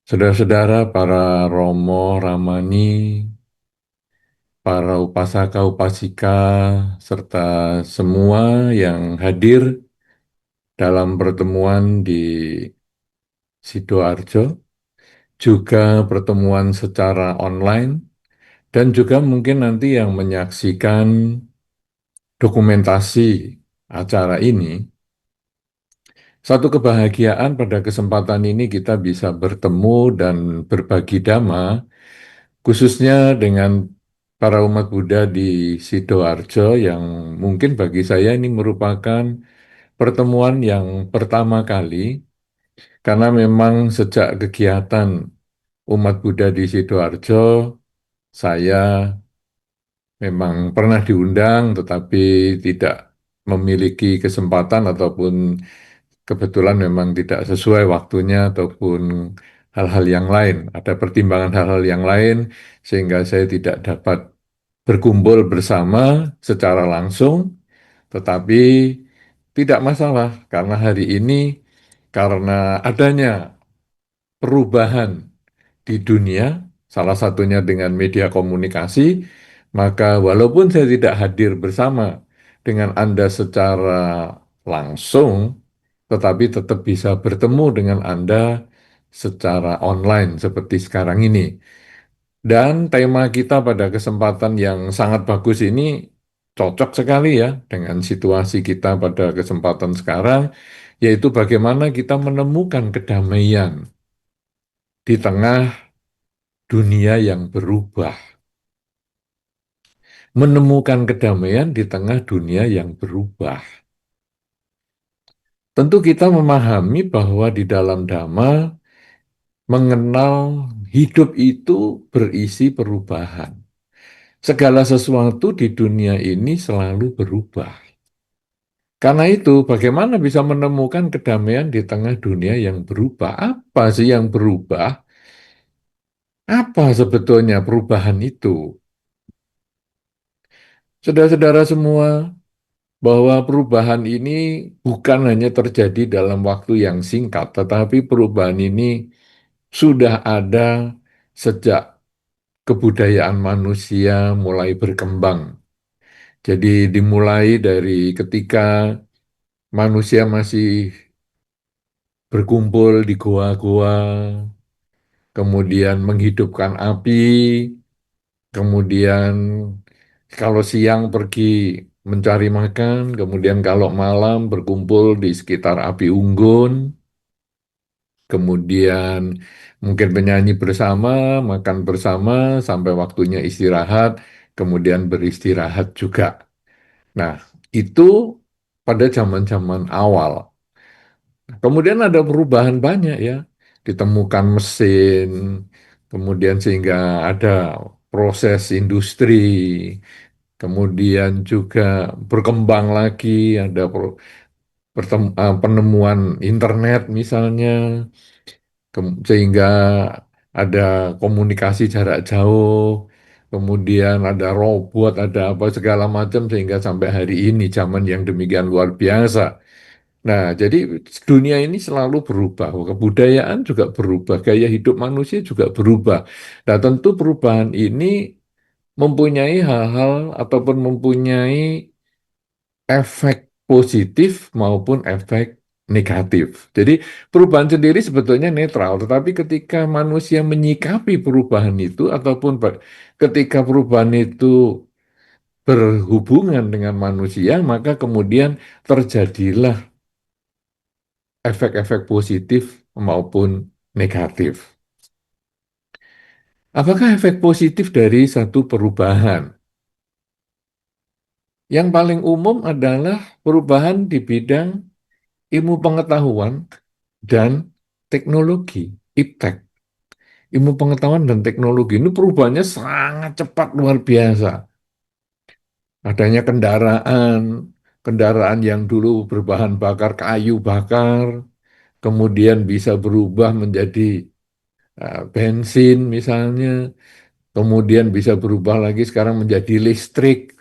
Saudara-saudara, para Romo, Ramani, para upasaka, upasika, serta semua yang hadir dalam pertemuan di Sidoarjo, juga pertemuan secara online, dan juga mungkin nanti yang menyaksikan dokumentasi acara ini. Satu kebahagiaan pada kesempatan ini kita bisa bertemu dan berbagi dhamma khususnya dengan para umat Buddha di Sidoarjo yang mungkin bagi saya ini merupakan pertemuan yang pertama kali karena memang sejak kegiatan umat Buddha di Sidoarjo saya memang pernah diundang tetapi tidak memiliki kesempatan ataupun kebetulan memang tidak sesuai waktunya ataupun hal-hal yang lain. Ada pertimbangan hal-hal yang lain sehingga saya tidak dapat berkumpul bersama secara langsung, tetapi tidak masalah karena hari ini karena adanya perubahan di dunia, salah satunya dengan media komunikasi, maka walaupun saya tidak hadir bersama dengan Anda secara langsung, tetapi tetap bisa bertemu dengan Anda secara online seperti sekarang ini. Dan tema kita pada kesempatan yang sangat bagus ini cocok sekali ya dengan situasi kita pada kesempatan sekarang, yaitu bagaimana kita menemukan kedamaian di tengah dunia yang berubah. Menemukan kedamaian di tengah dunia yang berubah. Tentu kita memahami bahwa di dalam Dhamma mengenal hidup itu berisi perubahan. Segala sesuatu di dunia ini selalu berubah. Karena itu, bagaimana bisa menemukan kedamaian di tengah dunia yang berubah? Apa sih yang berubah? Apa sebetulnya perubahan itu? Saudara-saudara semua, bahwa perubahan ini bukan hanya terjadi dalam waktu yang singkat, tetapi perubahan ini sudah ada sejak kebudayaan manusia mulai berkembang. Jadi dimulai dari ketika manusia masih berkumpul di goa-goa, kemudian menghidupkan api, kemudian kalau siang pergi mencari makan, kemudian kalau malam berkumpul di sekitar api unggun, kemudian mungkin penyanyi bersama, makan bersama, sampai waktunya istirahat, kemudian beristirahat juga. Nah, itu pada zaman-zaman awal. Kemudian ada perubahan banyak ya, ditemukan mesin, kemudian sehingga ada proses industri, kemudian juga berkembang lagi, ada penemuan internet misalnya, sehingga ada komunikasi jarak jauh, kemudian ada robot, ada apa segala macam sehingga sampai hari ini zaman yang demikian luar biasa. Nah, jadi dunia ini selalu berubah, kebudayaan juga berubah, gaya hidup manusia juga berubah. Nah, tentu perubahan ini mempunyai hal-hal ataupun mempunyai efek positif maupun efek negatif. Jadi perubahan sendiri sebetulnya netral, tetapi ketika manusia menyikapi perubahan itu ataupun ketika perubahan itu berhubungan dengan manusia, maka kemudian terjadilah efek-efek positif maupun negatif. Apakah efek positif dari satu perubahan? Yang paling umum adalah perubahan di bidang ilmu pengetahuan dan teknologi, iptek. Ilmu pengetahuan dan teknologi ini perubahannya sangat cepat luar biasa. Adanya kendaraan, kendaraan yang dulu berbahan bakar kayu bakar, kemudian bisa berubah menjadi bensin misalnya, kemudian bisa berubah lagi sekarang menjadi listrik,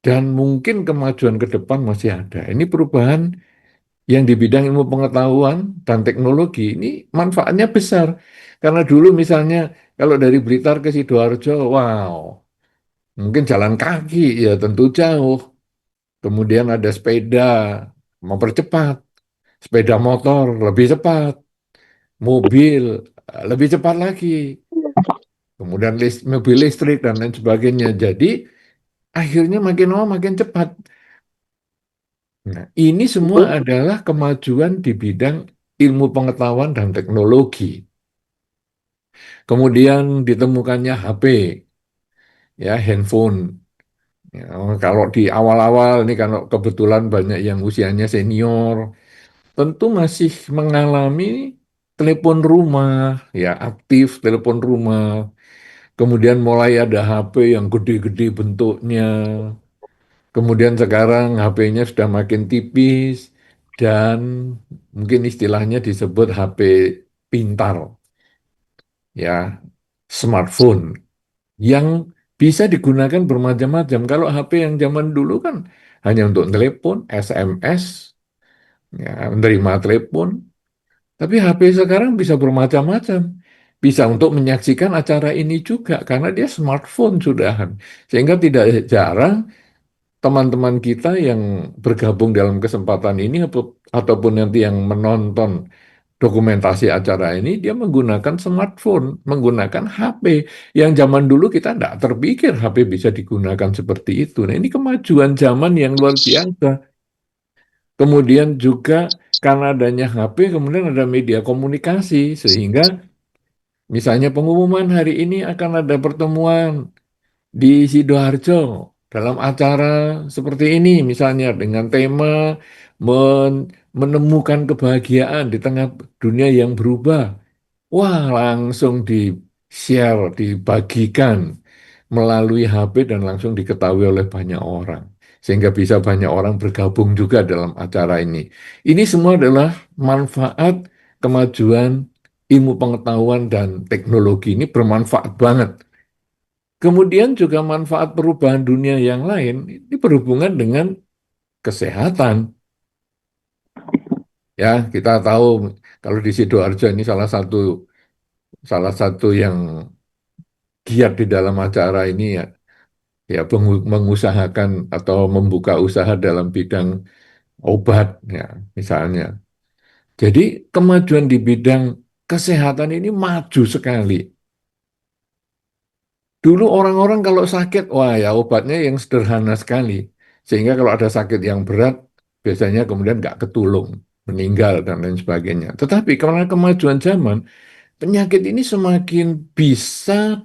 dan mungkin kemajuan ke depan masih ada. Ini perubahan yang di bidang ilmu pengetahuan dan teknologi ini manfaatnya besar. Karena dulu misalnya kalau dari Blitar ke Sidoarjo, wow, mungkin jalan kaki ya tentu jauh. Kemudian ada sepeda, mempercepat. Sepeda motor lebih cepat, mobil lebih cepat lagi. Kemudian mobil listrik dan lain sebagainya. Jadi akhirnya makin lama makin cepat. Nah, ini semua adalah kemajuan di bidang ilmu pengetahuan dan teknologi. Kemudian ditemukannya HP, ya handphone. Ya, kalau di awal-awal ini kalau kebetulan banyak yang usianya senior, tentu masih mengalami telepon rumah, ya aktif telepon rumah. Kemudian mulai ada HP yang gede-gede bentuknya. Kemudian sekarang HP-nya sudah makin tipis dan mungkin istilahnya disebut HP pintar, ya smartphone yang bisa digunakan bermacam-macam. Kalau HP yang zaman dulu kan hanya untuk telepon, SMS, ya, menerima telepon. Tapi HP sekarang bisa bermacam-macam. Bisa untuk menyaksikan acara ini juga karena dia smartphone sudahan. Sehingga tidak jarang teman-teman kita yang bergabung dalam kesempatan ini ataupun nanti yang menonton dokumentasi acara ini, dia menggunakan smartphone, menggunakan HP. Yang zaman dulu kita tidak terpikir HP bisa digunakan seperti itu. Nah, ini kemajuan zaman yang luar biasa. Kemudian juga karena adanya HP, kemudian ada media komunikasi, sehingga misalnya pengumuman hari ini akan ada pertemuan di Sidoarjo dalam acara seperti ini, misalnya dengan tema menemukan kebahagiaan di tengah dunia yang berubah. Wah, langsung di-share, dibagikan melalui HP dan langsung diketahui oleh banyak orang. Sehingga bisa banyak orang bergabung juga dalam acara ini. Ini semua adalah manfaat kemajuan ilmu pengetahuan dan teknologi ini bermanfaat banget. Kemudian juga manfaat perubahan dunia yang lain ini berhubungan dengan kesehatan. Ya, kita tahu kalau di Sidoarjo ini salah satu yang giat di dalam acara ini ya, ya mengusahakan atau membuka usaha dalam bidang obat ya misalnya. Jadi kemajuan di bidang kesehatan ini maju sekali. Dulu orang-orang kalau sakit, wah ya obatnya yang sederhana sekali. Sehingga kalau ada sakit yang berat, biasanya kemudian nggak ketulung, meninggal dan lain sebagainya. Tetapi karena kemajuan zaman, penyakit ini semakin bisa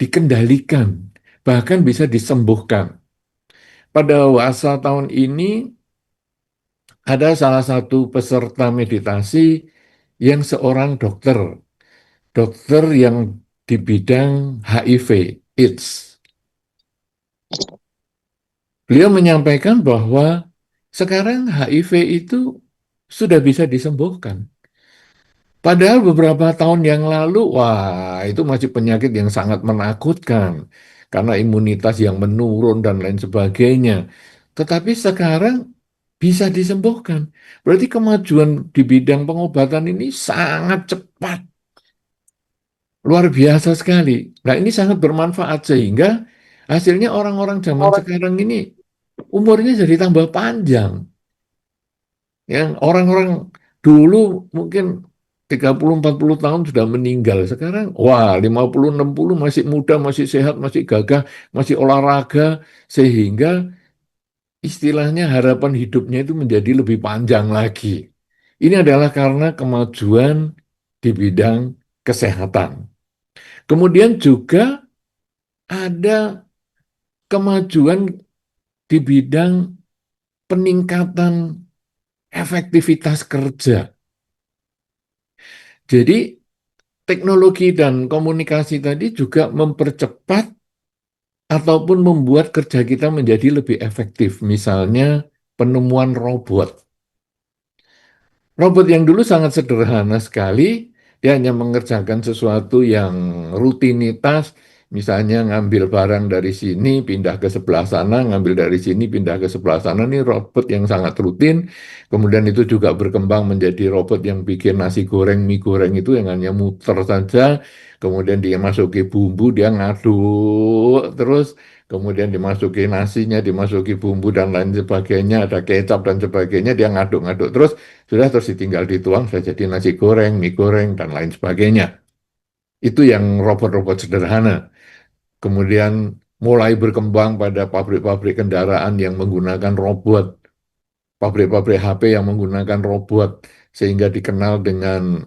dikendalikan, bahkan bisa disembuhkan. Pada WASA tahun ini, ada salah satu peserta meditasi yang seorang dokter, dokter yang di bidang HIV, AIDS. Beliau menyampaikan bahwa sekarang HIV itu sudah bisa disembuhkan. Padahal beberapa tahun yang lalu, wah itu masih penyakit yang sangat menakutkan karena imunitas yang menurun dan lain sebagainya. Tetapi sekarang bisa disembuhkan. Berarti kemajuan di bidang pengobatan ini sangat cepat, luar biasa sekali. Nah ini sangat bermanfaat sehingga hasilnya orang-orang zaman sekarang ini umurnya jadi tambah panjang. Yang orang-orang dulu mungkin 30-40 tahun sudah meninggal. Sekarang, wah 50-60 masih muda, masih sehat, masih gagah, masih olahraga. Sehingga istilahnya harapan hidupnya itu menjadi lebih panjang lagi. Ini adalah karena kemajuan di bidang kesehatan. Kemudian juga ada kemajuan di bidang peningkatan efektivitas kerja. Jadi teknologi dan komunikasi tadi juga mempercepat ataupun membuat kerja kita menjadi lebih efektif. Misalnya penemuan robot. Robot yang dulu sangat sederhana sekali, dia hanya mengerjakan sesuatu yang rutinitas, Misalnya ngambil barang dari sini, pindah ke sebelah sana, ngambil dari sini, pindah ke sebelah sana. Ini robot yang sangat rutin. Kemudian itu juga berkembang menjadi robot yang bikin nasi goreng, mie goreng itu yang hanya muter saja. Kemudian dia masuki bumbu, dia ngaduk terus. Kemudian dimasuki nasinya, dimasuki bumbu dan lain sebagainya, ada kecap dan sebagainya, dia ngaduk-ngaduk terus, sudah terus ditinggal dituang, sudah jadi nasi goreng, mie goreng, dan lain sebagainya. Itu yang robot-robot sederhana. Kemudian mulai berkembang pada pabrik-pabrik kendaraan yang menggunakan robot, pabrik-pabrik HP yang menggunakan robot, sehingga dikenal dengan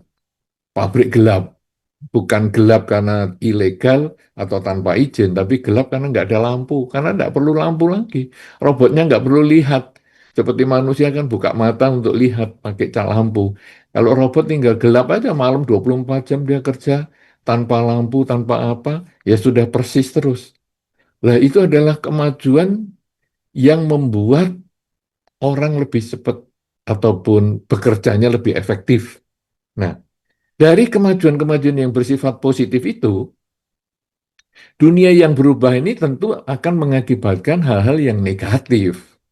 pabrik gelap. Bukan gelap karena ilegal atau tanpa izin, tapi gelap karena nggak ada lampu, karena nggak perlu lampu lagi. Robotnya nggak perlu lihat. Seperti manusia kan buka mata untuk lihat pakai lampu. Kalau robot tinggal gelap aja malam 24 jam dia kerja tanpa lampu, tanpa apa, ya sudah persis terus. Nah, itu adalah kemajuan yang membuat orang lebih cepat ataupun bekerjanya lebih efektif. Nah, dari kemajuan-kemajuan yang bersifat positif itu, dunia yang berubah ini tentu akan mengakibatkan hal-hal yang negatif.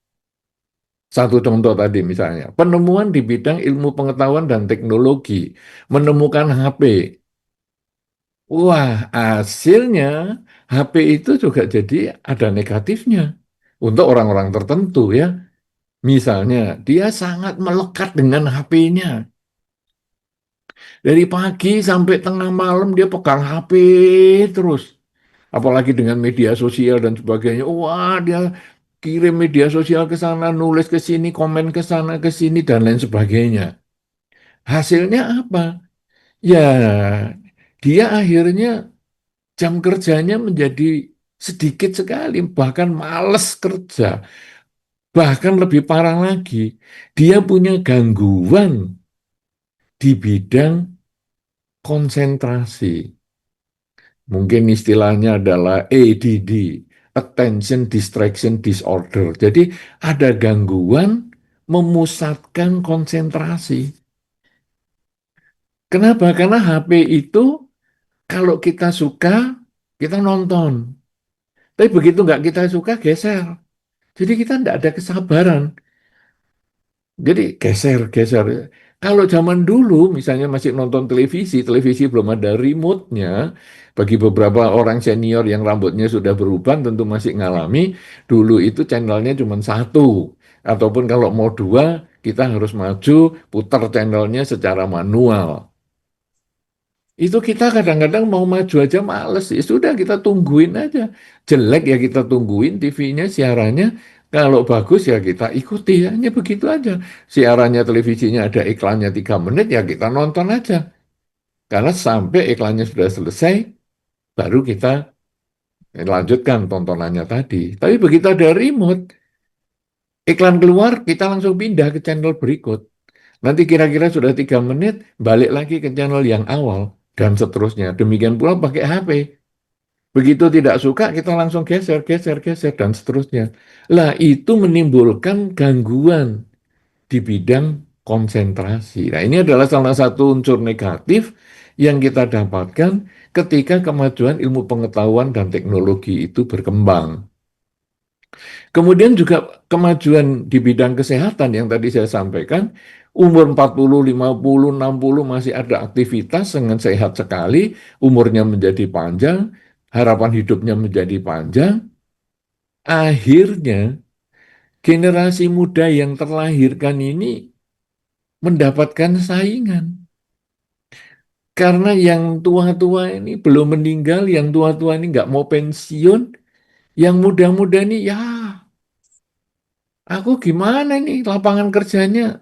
Satu contoh tadi misalnya, penemuan di bidang ilmu pengetahuan dan teknologi, menemukan HP. Wah, hasilnya HP itu juga jadi ada negatifnya untuk orang-orang tertentu ya. Misalnya, dia sangat melekat dengan HP-nya. Dari pagi sampai tengah malam dia pegang HP terus. Apalagi dengan media sosial dan sebagainya. Wah, dia kirim media sosial ke sana, nulis ke sini, komen ke sana, ke sini, dan lain sebagainya. Hasilnya apa? Ya, dia akhirnya jam kerjanya menjadi sedikit sekali, bahkan males kerja. Bahkan lebih parah lagi, dia punya gangguan di bidang konsentrasi. Mungkin istilahnya adalah ADD, Attention Distraction Disorder. Jadi ada gangguan memusatkan konsentrasi. Kenapa? Karena HP itu kalau kita suka, kita nonton. Tapi begitu nggak kita suka, geser. Jadi kita nggak ada kesabaran. Jadi geser, geser. Kalau zaman dulu, misalnya masih nonton televisi, televisi belum ada remote-nya, bagi beberapa orang senior yang rambutnya sudah beruban tentu masih ngalami, dulu itu channelnya cuma satu. Ataupun kalau mau dua, kita harus maju, putar channelnya secara manual. Itu kita kadang-kadang mau maju aja males. Ya sudah kita tungguin aja. Jelek ya kita tungguin TV-nya, siarannya. Kalau bagus ya kita ikuti. Hanya begitu aja. Siarannya televisinya ada iklannya 3 menit ya kita nonton aja. Karena sampai iklannya sudah selesai, baru kita lanjutkan tontonannya tadi. Tapi begitu ada remote, iklan keluar, kita langsung pindah ke channel berikut. Nanti kira-kira sudah 3 menit, balik lagi ke channel yang awal, dan seterusnya. Demikian pula pakai HP. Begitu tidak suka, kita langsung geser, geser, geser, dan seterusnya. Lah, itu menimbulkan gangguan di bidang konsentrasi. Nah, ini adalah salah satu unsur negatif yang kita dapatkan ketika kemajuan ilmu pengetahuan dan teknologi itu berkembang. Kemudian juga kemajuan di bidang kesehatan yang tadi saya sampaikan, umur 40, 50, 60 masih ada aktivitas dengan sehat sekali, umurnya menjadi panjang, harapan hidupnya menjadi panjang, akhirnya generasi muda yang terlahirkan ini mendapatkan saingan. Karena yang tua-tua ini belum meninggal, yang tua-tua ini nggak mau pensiun, yang muda-muda ini ya aku gimana ini lapangan kerjanya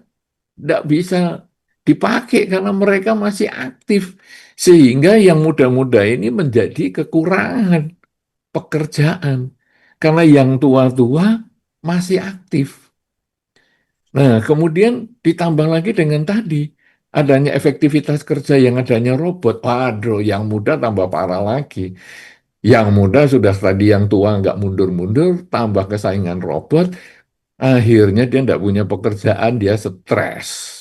tidak bisa dipakai karena mereka masih aktif. Sehingga yang muda-muda ini menjadi kekurangan pekerjaan. Karena yang tua-tua masih aktif. Nah, kemudian ditambah lagi dengan tadi, adanya efektivitas kerja yang adanya robot. Waduh, yang muda tambah parah lagi. Yang muda sudah tadi yang tua nggak mundur-mundur, tambah kesaingan robot, akhirnya dia nggak punya pekerjaan, dia stres.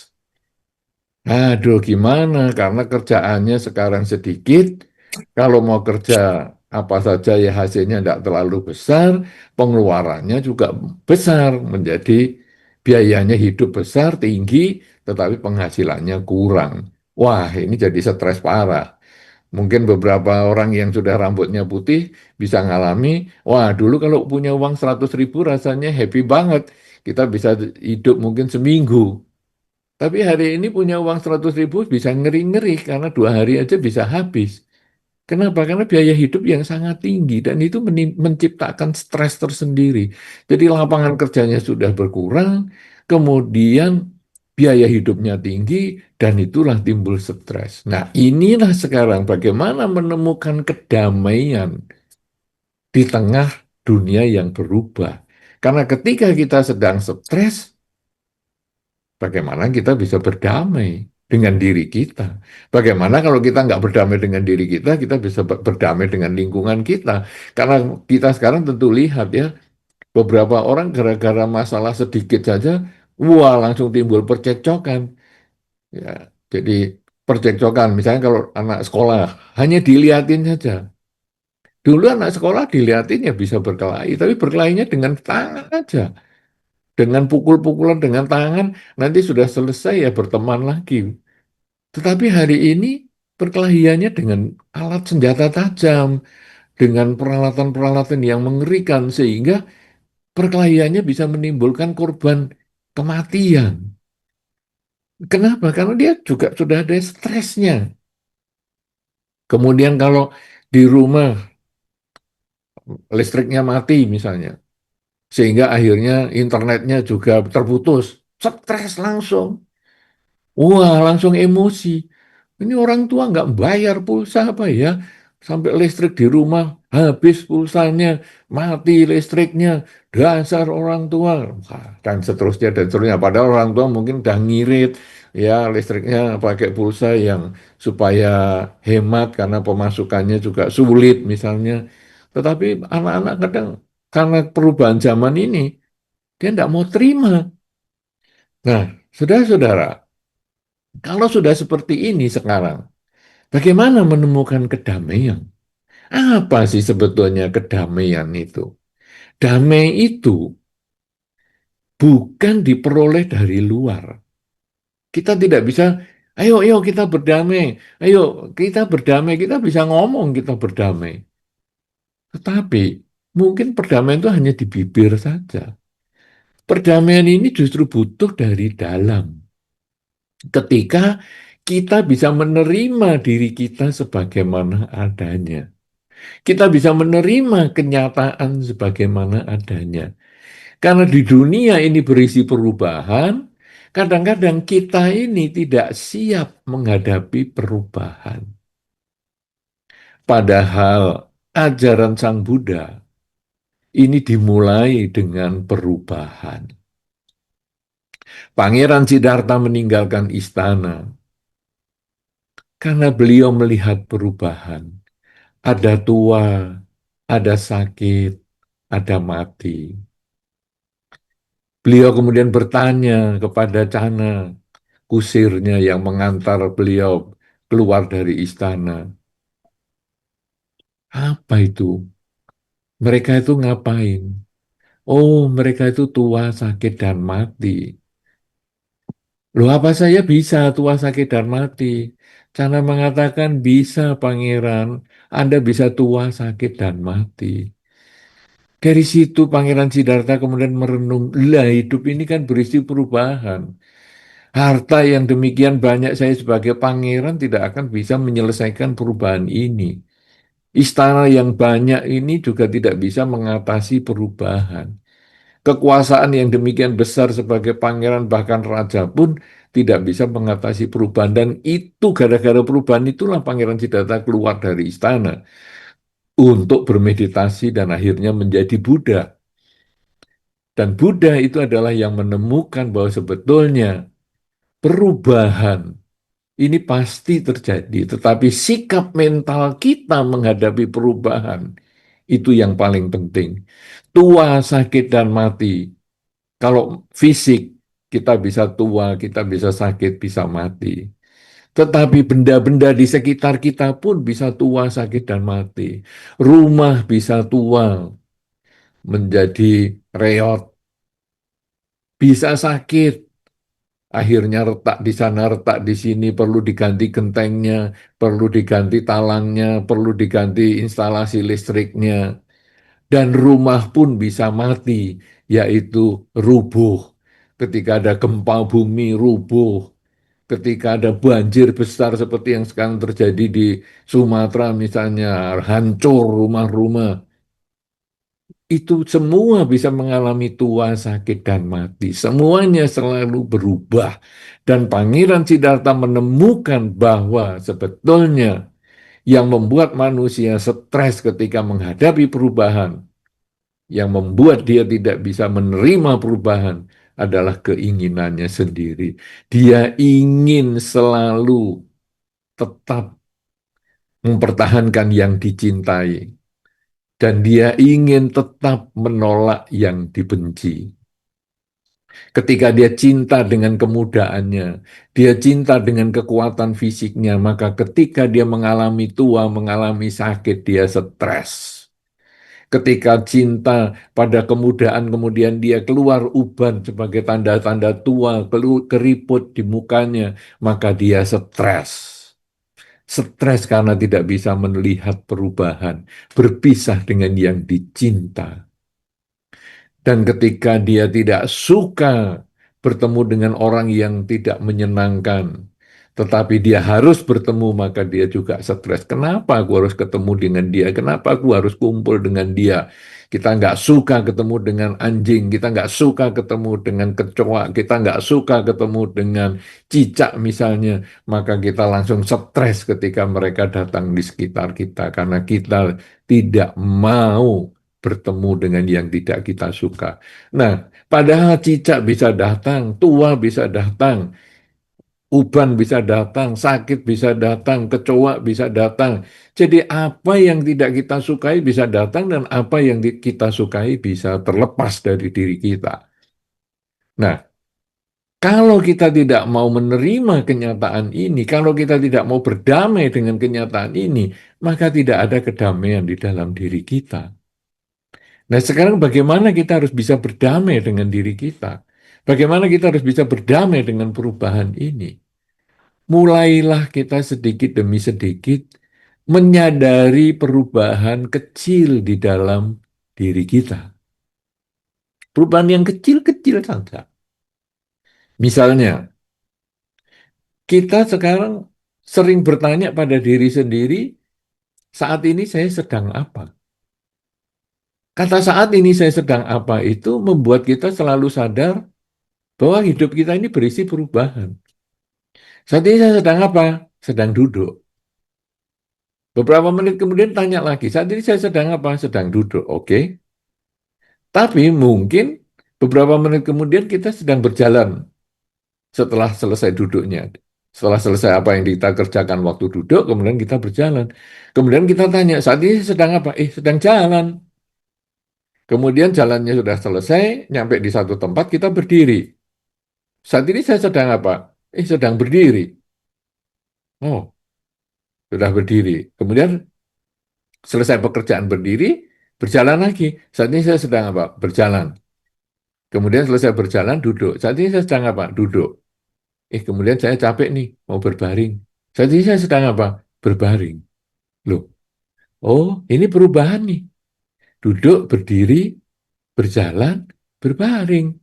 Aduh, gimana? Karena kerjaannya sekarang sedikit. Kalau mau kerja apa saja ya hasilnya tidak terlalu besar, pengeluarannya juga besar, menjadi biayanya hidup besar, tinggi, tetapi penghasilannya kurang. Wah, ini jadi stres parah. Mungkin beberapa orang yang sudah rambutnya putih bisa ngalami, wah dulu kalau punya uang 100.000 rasanya happy banget. Kita bisa hidup mungkin seminggu. Tapi hari ini punya uang 100.000 bisa ngeri-ngeri karena 2 hari aja bisa habis. Kenapa? Karena biaya hidup yang sangat tinggi dan itu menciptakan stres tersendiri. Jadi lapangan kerjanya sudah berkurang, kemudian biaya hidupnya tinggi dan itulah timbul stres. Nah, inilah sekarang bagaimana menemukan kedamaian di tengah dunia yang berubah. Karena ketika kita sedang stres, bagaimana kita bisa berdamai dengan diri kita? Bagaimana kalau kita nggak berdamai dengan diri kita bisa berdamai dengan lingkungan kita? Karena kita sekarang tentu lihat ya, beberapa orang gara-gara masalah sedikit saja, wah langsung timbul percekcokan. Ya, jadi percekcokan, misalnya kalau anak sekolah, hanya dilihatin saja. Dulu anak sekolah dilihatin ya bisa berkelahi, tapi berkelahinya dengan tangan aja. Dengan pukul-pukulan dengan tangan, nanti sudah selesai ya berteman lagi. Tetapi hari ini perkelahiannya dengan alat senjata tajam, dengan peralatan-peralatan yang mengerikan, sehingga perkelahiannya bisa menimbulkan korban kematian. Kenapa? Karena dia juga sudah ada stresnya. Kemudian kalau di rumah listriknya mati misalnya, sehingga akhirnya internetnya juga terputus, stres langsung. Wah, langsung emosi. Ini orang tua nggak bayar pulsa apa ya? Sampai listrik di rumah habis pulsanya, mati listriknya, dasar orang tua. Wah, dan seterusnya dan seterusnya. Padahal orang tua mungkin udah ngirit, ya listriknya pakai pulsa yang supaya hemat karena pemasukannya juga sulit misalnya. Tetapi anak-anak kadang karena perubahan zaman ini, dia nggak mau terima. Nah, saudara-saudara, kalau sudah seperti ini sekarang, bagaimana menemukan kedamaian? Apa sih sebetulnya kedamaian itu? Damai itu bukan diperoleh dari luar. Kita tidak bisa, ayo, ayo kita berdamai, ayo kita berdamai, kita bisa ngomong kita berdamai. Tetapi mungkin perdamaian itu hanya di bibir saja. Perdamaian ini justru butuh dari dalam. Ketika kita bisa menerima diri kita sebagaimana adanya. Kita bisa menerima kenyataan sebagaimana adanya. Karena di dunia ini berisi perubahan, kadang-kadang kita ini tidak siap menghadapi perubahan. Padahal ajaran Sang Buddha ini dimulai dengan perubahan. Pangeran Siddhartha meninggalkan istana karena beliau melihat perubahan. Ada tua, ada sakit, ada mati. Beliau kemudian bertanya kepada Cana, kusirnya yang mengantar beliau keluar dari istana. Apa itu? Mereka itu ngapain? Oh, mereka itu tua, sakit, dan mati. Loh, apa saya bisa tua, sakit, dan mati? Cana mengatakan, bisa, Pangeran. Anda bisa tua, sakit, dan mati. Dari situ Pangeran Siddhartha kemudian merenung, lah hidup ini kan berisi perubahan. Harta yang demikian banyak saya sebagai pangeran tidak akan bisa menyelesaikan perubahan ini. Istana yang banyak ini juga tidak bisa mengatasi perubahan. Kekuasaan yang demikian besar sebagai pangeran bahkan raja pun tidak bisa mengatasi perubahan. Dan itu gara-gara perubahan itulah Pangeran Siddhartha keluar dari istana untuk bermeditasi dan akhirnya menjadi Buddha. Dan Buddha itu adalah yang menemukan bahwa sebetulnya perubahan ini pasti terjadi, tetapi sikap mental kita menghadapi perubahan itu yang paling penting. Tua, sakit, dan mati. Kalau fisik, kita bisa tua, kita bisa sakit, bisa mati. Tetapi benda-benda di sekitar kita pun bisa tua, sakit, dan mati. Rumah bisa tua, menjadi reot, bisa sakit, akhirnya retak di sana, retak di sini, perlu diganti gentengnya, perlu diganti talangnya, perlu diganti instalasi listriknya. Dan rumah pun bisa mati, yaitu rubuh. Ketika ada gempa bumi, rubuh. Ketika ada banjir besar seperti yang sekarang terjadi di Sumatera misalnya, hancur rumah-rumah. Itu semua bisa mengalami tua, sakit, dan mati. Semuanya selalu berubah. Dan Pangeran Siddhartha menemukan bahwa sebetulnya yang membuat manusia stres ketika menghadapi perubahan, yang membuat dia tidak bisa menerima perubahan adalah keinginannya sendiri. Dia ingin selalu tetap mempertahankan yang dicintai, dan dia ingin tetap menolak yang dibenci. Ketika dia cinta dengan kemudaannya, dia cinta dengan kekuatan fisiknya, maka ketika dia mengalami tua, mengalami sakit, dia stres. Ketika cinta pada kemudaan, kemudian dia keluar uban sebagai tanda-tanda tua, keriput di mukanya, maka dia stres. Stres karena tidak bisa melihat perubahan, berpisah dengan yang dicinta. Dan ketika dia tidak suka bertemu dengan orang yang tidak menyenangkan, tetapi dia harus bertemu, maka dia juga stres. Kenapa aku harus ketemu dengan dia? Kenapa aku harus kumpul dengan dia? Kita nggak suka ketemu dengan anjing, kita nggak suka ketemu dengan kecoa, kita nggak suka ketemu dengan cicak misalnya, maka kita langsung stres ketika mereka datang di sekitar kita, karena kita tidak mau bertemu dengan yang tidak kita suka. Nah, padahal cicak bisa datang, tua bisa datang, uban bisa datang, sakit bisa datang, kecoa bisa datang. Jadi apa yang tidak kita sukai bisa datang, dan apa yang kita sukai bisa terlepas dari diri kita. Nah, kalau kita tidak mau menerima kenyataan ini, kalau kita tidak mau berdamai dengan kenyataan ini, maka tidak ada kedamaian di dalam diri kita. Nah, sekarang bagaimana kita harus bisa berdamai dengan diri kita? Bagaimana kita harus bisa berdamai dengan perubahan ini? Mulailah kita sedikit demi sedikit menyadari perubahan kecil di dalam diri kita. Perubahan yang kecil-kecil saja. Misalnya, kita sekarang sering bertanya pada diri sendiri, saat ini saya sedang apa? Kata saat ini saya sedang apa itu membuat kita selalu sadar bahwa hidup kita ini berisi perubahan. Saat ini saya sedang apa? Sedang duduk. Beberapa menit kemudian tanya lagi, saat ini saya sedang apa? Sedang duduk, oke. Tapi mungkin beberapa menit kemudian kita sedang berjalan setelah selesai duduknya. Setelah selesai apa yang kita kerjakan waktu duduk, kemudian kita berjalan. Kemudian kita tanya, saat ini sedang apa? Sedang jalan. Kemudian jalannya sudah selesai, nyampe di satu tempat, kita berdiri. Saat ini saya sedang apa? Sedang berdiri. Oh, sudah berdiri. Kemudian selesai pekerjaan berdiri, berjalan lagi. Saat ini saya sedang apa? Berjalan. Kemudian selesai berjalan, duduk. Saat ini saya sedang apa? Duduk. Kemudian saya capek nih, mau berbaring. Saat ini saya sedang apa? Berbaring. Loh, oh ini perubahan nih. Duduk, berdiri, berjalan, berbaring.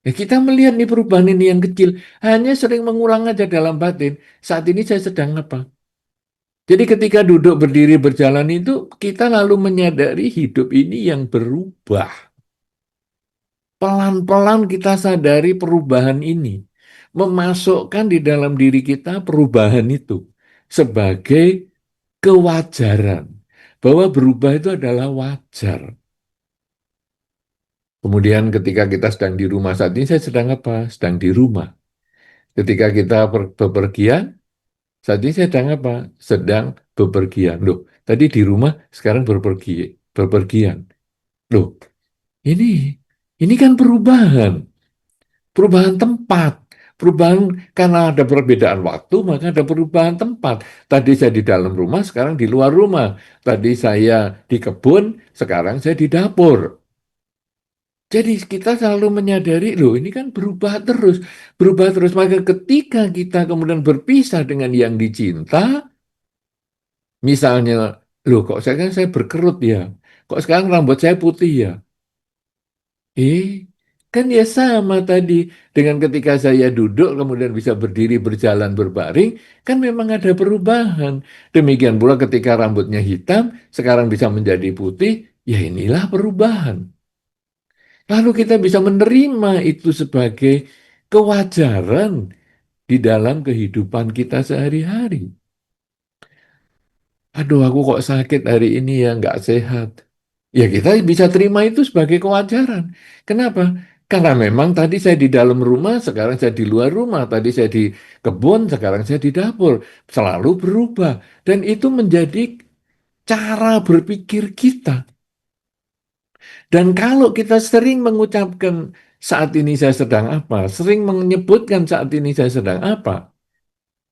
Kita melihat nih perubahan ini yang kecil, hanya sering mengulang aja dalam batin. Saat ini saya sedang apa? Jadi ketika duduk, berdiri, berjalan itu, kita lalu menyadari hidup ini yang berubah. Pelan-pelan kita sadari perubahan ini. Memasukkan di dalam diri kita perubahan itu sebagai kewajaran. Bahwa berubah itu adalah wajar. Kemudian ketika kita sedang di rumah, saat ini saya sedang apa? Sedang di rumah. Ketika kita bepergian, saat ini saya sedang apa? Sedang bepergian. Loh, tadi di rumah, sekarang bepergian. Loh, ini ini kan perubahan. Perubahan tempat, Perubahan karena ada perbedaan waktu, maka ada perubahan tempat. Tadi saya di dalam rumah, sekarang di luar rumah. Tadi saya di kebun, sekarang saya di dapur. Jadi kita selalu menyadari, loh ini kan berubah terus, berubah terus. Maka ketika kita kemudian berpisah dengan yang dicinta, misalnya, loh kok saya kan saya berkerut ya, kok sekarang rambut saya putih ya? Eh, kan ya sama tadi dengan ketika saya duduk kemudian bisa berdiri, berjalan, berbaring, kan memang ada perubahan. Demikian pula ketika rambutnya hitam, sekarang bisa menjadi putih, ya inilah perubahan. Lalu kita bisa menerima itu sebagai kewajaran di dalam kehidupan kita sehari-hari. Aduh, aku kok sakit hari ini ya, nggak sehat. Ya kita bisa terima itu sebagai kewajaran. Kenapa? Karena memang tadi saya di dalam rumah, sekarang saya di luar rumah. Tadi saya di kebun, sekarang saya di dapur. Selalu berubah. Dan itu menjadi cara berpikir kita. Dan kalau kita sering mengucapkan saat ini saya sedang apa, sering menyebutkan saat ini saya sedang apa,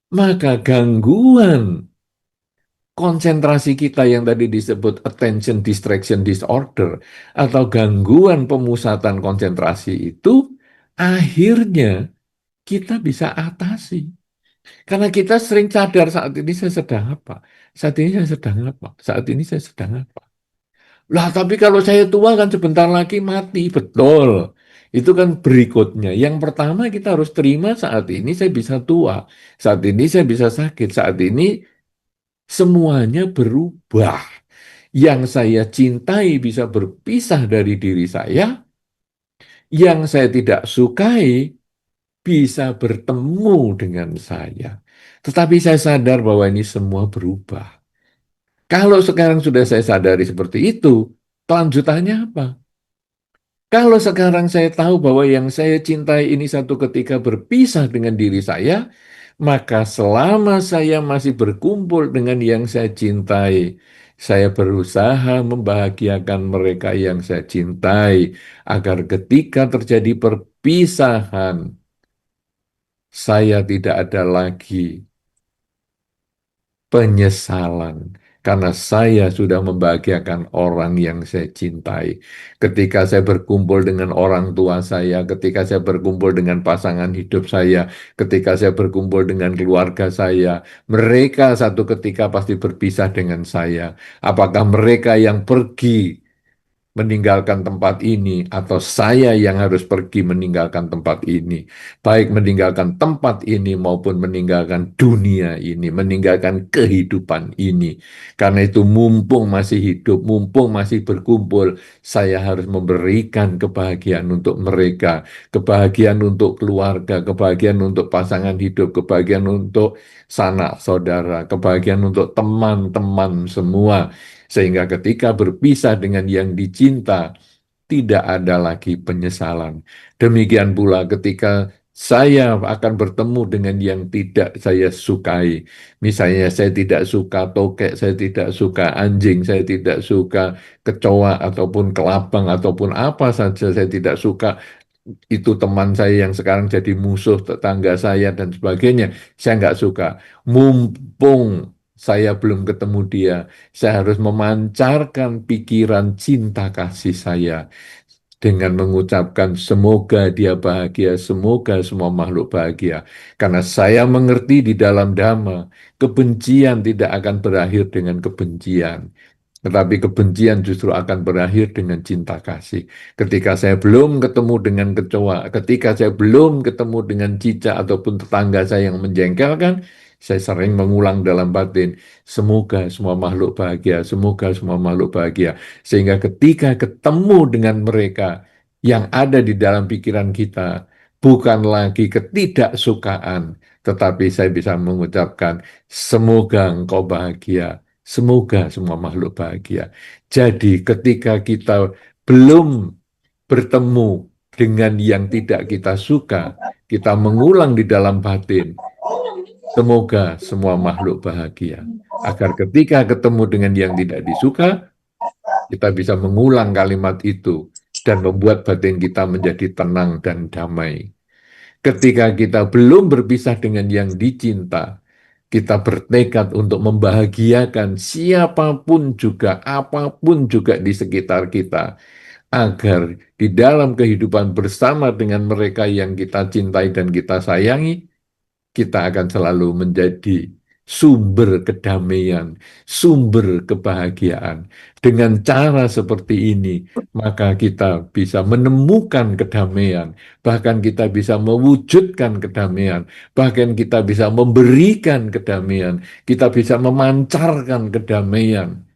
maka gangguan konsentrasi kita yang tadi disebut attention distraction disorder atau gangguan pemusatan konsentrasi itu akhirnya kita bisa atasi. Karena kita sering sadar saat ini saya sedang apa, saat ini saya sedang apa, saat ini saya sedang apa. Lah, tapi kalau saya tua kan sebentar lagi mati, betul. Itu kan berikutnya. Yang pertama kita harus terima saat ini saya bisa tua, saat ini saya bisa sakit, saat ini semuanya berubah. Yang saya cintai bisa berpisah dari diri saya, yang saya tidak sukai bisa bertemu dengan saya. Tetapi saya sadar bahwa ini semua berubah. Kalau sekarang sudah saya sadari seperti itu, kelanjutannya apa? Kalau sekarang saya tahu bahwa yang saya cintai ini satu ketika berpisah dengan diri saya, maka selama saya masih berkumpul dengan yang saya cintai, saya berusaha membahagiakan mereka yang saya cintai, agar ketika terjadi perpisahan, saya tidak ada lagi penyesalan karena saya sudah membahagiakan orang yang saya cintai. Ketika saya berkumpul dengan orang tua saya, ketika saya berkumpul dengan pasangan hidup saya, ketika saya berkumpul dengan keluarga saya, mereka satu ketika pasti berpisah dengan saya. Apakah mereka yang pergi meninggalkan tempat ini, atau saya yang harus pergi meninggalkan tempat ini, baik meninggalkan tempat ini maupun meninggalkan dunia ini, meninggalkan kehidupan ini. Karena itu, mumpung masih hidup, mumpung masih berkumpul, saya harus memberikan kebahagiaan untuk mereka, kebahagiaan untuk keluarga, kebahagiaan untuk pasangan hidup, kebahagiaan untuk sanak saudara, kebahagiaan untuk teman-teman semua, sehingga ketika berpisah dengan yang dicinta, tidak ada lagi penyesalan. Demikian pula ketika saya akan bertemu dengan yang tidak saya sukai. Misalnya saya tidak suka tokek, saya tidak suka anjing, saya tidak suka kecoa ataupun kelabang ataupun apa saja saya tidak suka. Itu teman saya yang sekarang jadi musuh tetangga saya dan sebagainya. Saya nggak suka. Mumpung saya belum ketemu dia, saya harus memancarkan pikiran cinta kasih saya dengan mengucapkan semoga dia bahagia, semoga semua makhluk bahagia. Karena saya mengerti di dalam Dhamma, kebencian tidak akan berakhir dengan kebencian. Tetapi kebencian justru akan berakhir dengan cinta kasih. Ketika saya belum ketemu dengan kecoa, ketika saya belum ketemu dengan cicak ataupun tetangga saya yang menjengkelkan, saya sering mengulang dalam batin, semoga semua makhluk bahagia, semoga semua makhluk bahagia. Sehingga ketika ketemu dengan mereka, yang ada di dalam pikiran kita bukan lagi ketidaksukaan, tetapi saya bisa mengucapkan, semoga engkau bahagia, semoga semua makhluk bahagia. Jadi ketika kita belum bertemu dengan yang tidak kita suka, kita mengulang di dalam batin, semoga semua makhluk bahagia. Agar ketika ketemu dengan yang tidak disuka, kita bisa mengulang kalimat itu dan membuat batin kita menjadi tenang dan damai. Ketika kita belum berpisah dengan yang dicinta, kita bertekad untuk membahagiakan siapapun juga, apapun juga di sekitar kita, agar di dalam kehidupan bersama dengan mereka yang kita cintai dan kita sayangi, kita akan selalu menjadi sumber kedamaian, sumber kebahagiaan. Dengan cara seperti ini, maka kita bisa menemukan kedamaian, bahkan kita bisa mewujudkan kedamaian, bahkan kita bisa memberikan kedamaian, kita bisa memancarkan kedamaian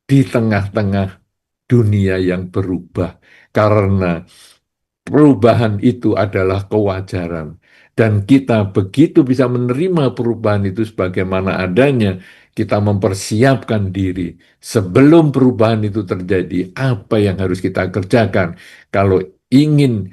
di tengah-tengah dunia yang berubah. Karena perubahan itu adalah kewajaran. Dan kita begitu bisa menerima perubahan itu sebagaimana adanya, kita mempersiapkan diri sebelum perubahan itu terjadi, apa yang harus kita kerjakan. Kalau ingin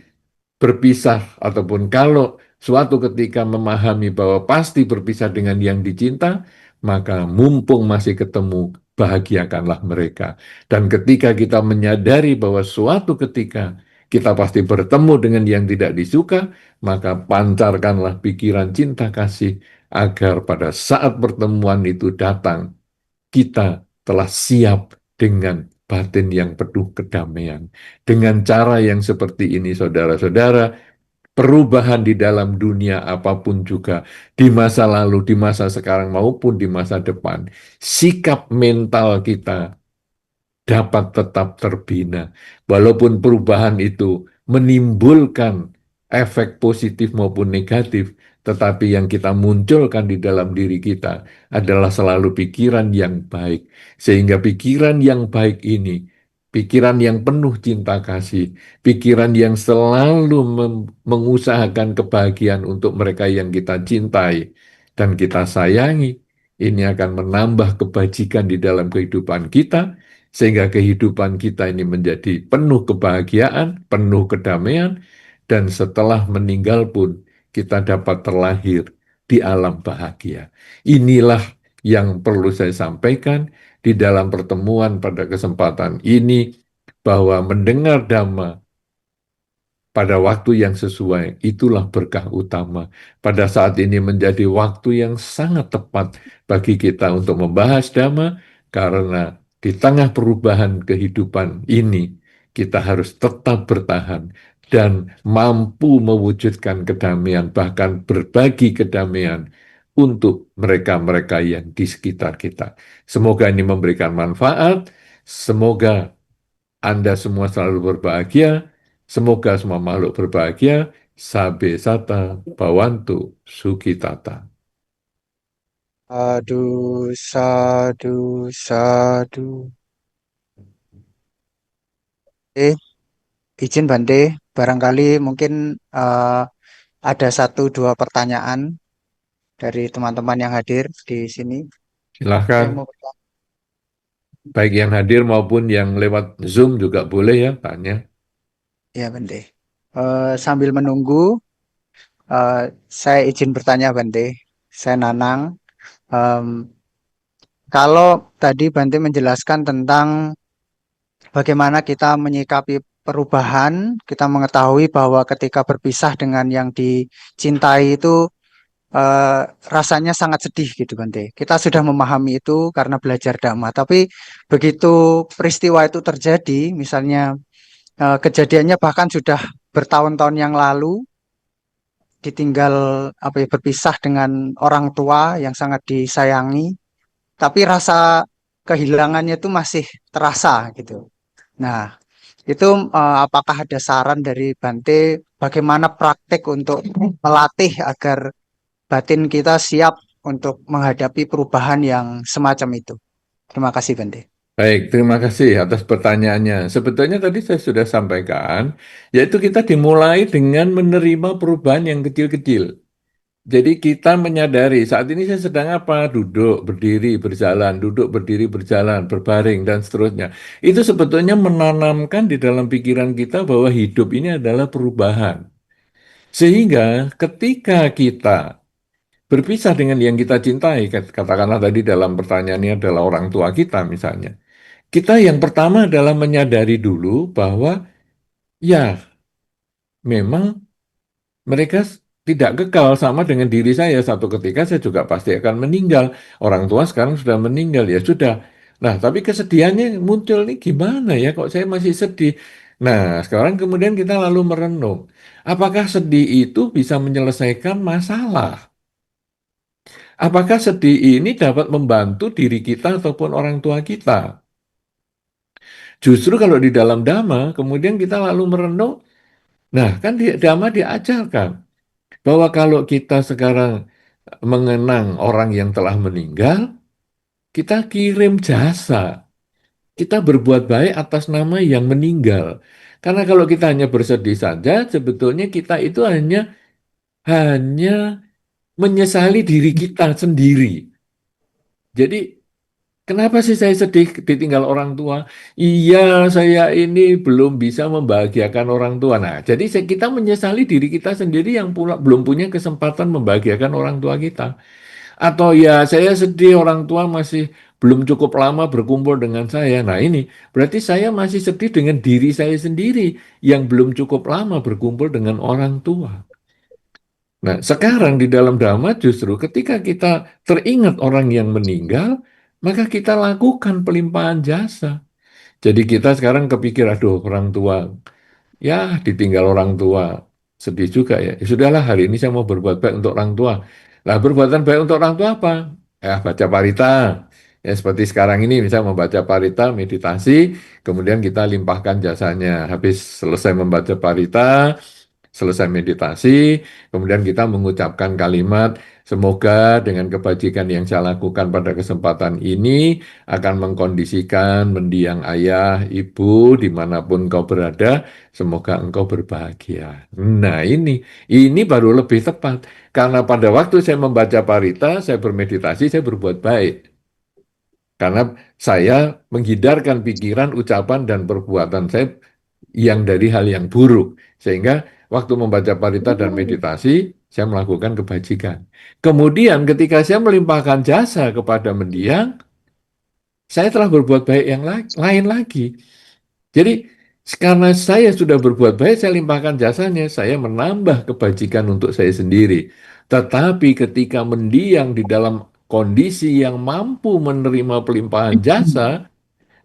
berpisah ataupun kalau suatu ketika memahami bahwa pasti berpisah dengan yang dicinta, maka mumpung masih ketemu, bahagiakanlah mereka. Dan ketika kita menyadari bahwa suatu ketika kita pasti bertemu dengan yang tidak disuka, maka pancarkanlah pikiran cinta kasih agar pada saat pertemuan itu datang, kita telah siap dengan batin yang penuh kedamaian. Dengan cara yang seperti ini, saudara-saudara, perubahan di dalam dunia apapun juga, di masa lalu, di masa sekarang, maupun di masa depan, sikap mental kita dapat tetap terbina. Walaupun perubahan itu menimbulkan efek positif maupun negatif, tetapi yang kita munculkan di dalam diri kita adalah selalu pikiran yang baik. Sehingga pikiran yang baik ini, pikiran yang penuh cinta kasih, pikiran yang selalu mengusahakan kebahagiaan untuk mereka yang kita cintai dan kita sayangi, ini akan menambah kebajikan di dalam kehidupan kita, sehingga kehidupan kita ini menjadi penuh kebahagiaan, penuh kedamaian, dan setelah meninggal pun kita dapat terlahir di alam bahagia. Inilah yang perlu saya sampaikan di dalam pertemuan pada kesempatan ini, bahwa mendengar dhamma pada waktu yang sesuai, itulah berkah utama. Pada saat ini menjadi waktu yang sangat tepat bagi kita untuk membahas dhamma, karena di tengah perubahan kehidupan ini, kita harus tetap bertahan dan mampu mewujudkan kedamaian, bahkan berbagi kedamaian untuk mereka-mereka yang di sekitar kita. Semoga ini memberikan manfaat, semoga Anda semua selalu berbahagia. Semoga semua makhluk berbahagia. Sabe sata bawantu sukitata. Sadu, sadu, sadu. Eh, izin Bante, barangkali mungkin eh, ada satu dua pertanyaan dari teman-teman yang hadir di sini. Saya Silahkan, mau bertanya, baik yang hadir maupun yang lewat Zoom juga boleh ya tanya. ya Bante. Sambil menunggu, saya izin bertanya Bante. Saya Nanang. Em, Kalau tadi Bante menjelaskan tentang bagaimana kita menyikapi perubahan, kita mengetahui bahwa ketika berpisah dengan yang dicintai itu eh, rasanya sangat sedih gitu Bante. Kita sudah memahami itu karena belajar Dhamma, tapi begitu peristiwa itu terjadi, misalnya kejadiannya bahkan sudah bertahun-tahun yang lalu, ditinggal apa ya berpisah dengan orang tua yang sangat disayangi, tapi rasa kehilangannya itu masih terasa gitu. Nah, itu apakah ada saran dari Bante bagaimana praktek untuk melatih agar batin kita siap untuk menghadapi perubahan yang semacam itu? Terima kasih Bante. Baik, terima kasih atas pertanyaannya. Sebetulnya tadi saya sudah sampaikan, yaitu kita dimulai dengan menerima perubahan yang kecil-kecil. Jadi kita menyadari saat ini saya sedang apa? Duduk, berdiri, berjalan, duduk, berdiri, berjalan, berbaring, dan seterusnya. Itu sebetulnya menanamkan di dalam pikiran kita bahwa hidup ini adalah perubahan. Sehingga ketika kita berpisah dengan yang kita cintai, katakanlah tadi dalam pertanyaan ini adalah orang tua kita misalnya. Kita yang pertama adalah menyadari dulu bahwa ya memang mereka tidak kekal, sama dengan diri saya. Satu ketika saya juga pasti akan meninggal. Orang tua sekarang sudah meninggal, ya sudah. Nah, tapi kesedihannya muncul nih, gimana ya kok saya masih sedih? Nah, sekarang kemudian kita lalu merenung. Apakah sedih itu bisa menyelesaikan masalah? Apakah sedih ini dapat membantu diri kita ataupun orang tua kita? Justru kalau di dalam Dhamma, kemudian kita lalu merenung. Nah, kan di Dhamma diajarkan bahwa kalau kita sekarang mengenang orang yang telah meninggal, kita kirim jasa. Kita berbuat baik atas nama yang meninggal. Karena kalau kita hanya bersedih saja, sebetulnya kita itu hanya menyesali diri kita sendiri. Jadi, kenapa sih saya sedih ditinggal orang tua? Iya, saya ini belum bisa membahagiakan orang tua. Nah, jadi kita menyesali diri kita sendiri yang pula belum punya kesempatan membahagiakan orang tua kita. Atau ya saya sedih orang tua masih belum cukup lama berkumpul dengan saya. Nah ini berarti saya masih sedih dengan diri saya sendiri yang belum cukup lama berkumpul dengan orang tua. Nah sekarang di dalam Dhamma justru ketika kita teringat orang yang meninggal, maka kita lakukan pelimpahan jasa. Jadi kita sekarang kepikir, aduh orang tua, ya, ditinggal orang tua. Sedih juga ya. Ya sudahlah, hari ini saya mau berbuat baik untuk orang tua. Lah, perbuatan baik untuk orang tua apa? Ya, baca parita. Ya, seperti sekarang ini, misalnya membaca parita, meditasi, kemudian kita limpahkan jasanya. Habis selesai membaca parita, selesai meditasi, kemudian kita mengucapkan kalimat, semoga dengan kebajikan yang saya lakukan pada kesempatan ini akan mengkondisikan mendiang ayah, ibu, dimanapun kau berada, semoga engkau berbahagia. Nah ini baru lebih tepat. Karena pada waktu saya membaca parita, saya bermeditasi, saya berbuat baik. Karena saya menghindarkan pikiran, ucapan, dan perbuatan saya yang dari hal yang buruk. Sehingga waktu membaca parita dan meditasi, saya melakukan kebajikan. Kemudian ketika saya melimpahkan jasa kepada mendiang, saya telah berbuat baik yang lain lagi. Jadi karena saya sudah berbuat baik, saya limpahkan jasanya, saya menambah kebajikan untuk saya sendiri. Tetapi ketika mendiang di dalam kondisi yang mampu menerima pelimpahan jasa,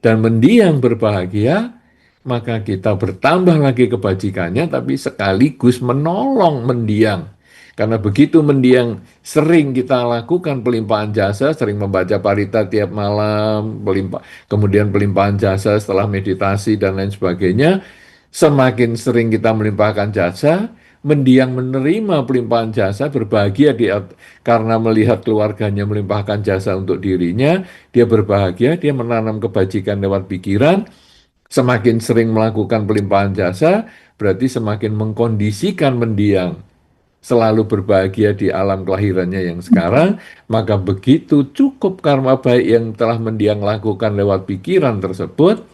dan mendiang berbahagia, maka kita bertambah lagi kebajikannya, tapi sekaligus menolong mendiang. Karena begitu mendiang sering kita lakukan pelimpahan jasa, sering membaca parita tiap malam, kemudian pelimpahan jasa setelah meditasi dan lain sebagainya, semakin sering kita melimpahkan jasa, mendiang menerima pelimpahan jasa, berbahagia karena melihat keluarganya melimpahkan jasa untuk dirinya, dia berbahagia, dia menanam kebajikan lewat pikiran, semakin sering melakukan pelimpahan jasa, berarti semakin mengkondisikan mendiang selalu berbahagia di alam kelahirannya yang sekarang, maka begitu cukup karma baik yang telah mendiang lakukan lewat pikiran tersebut,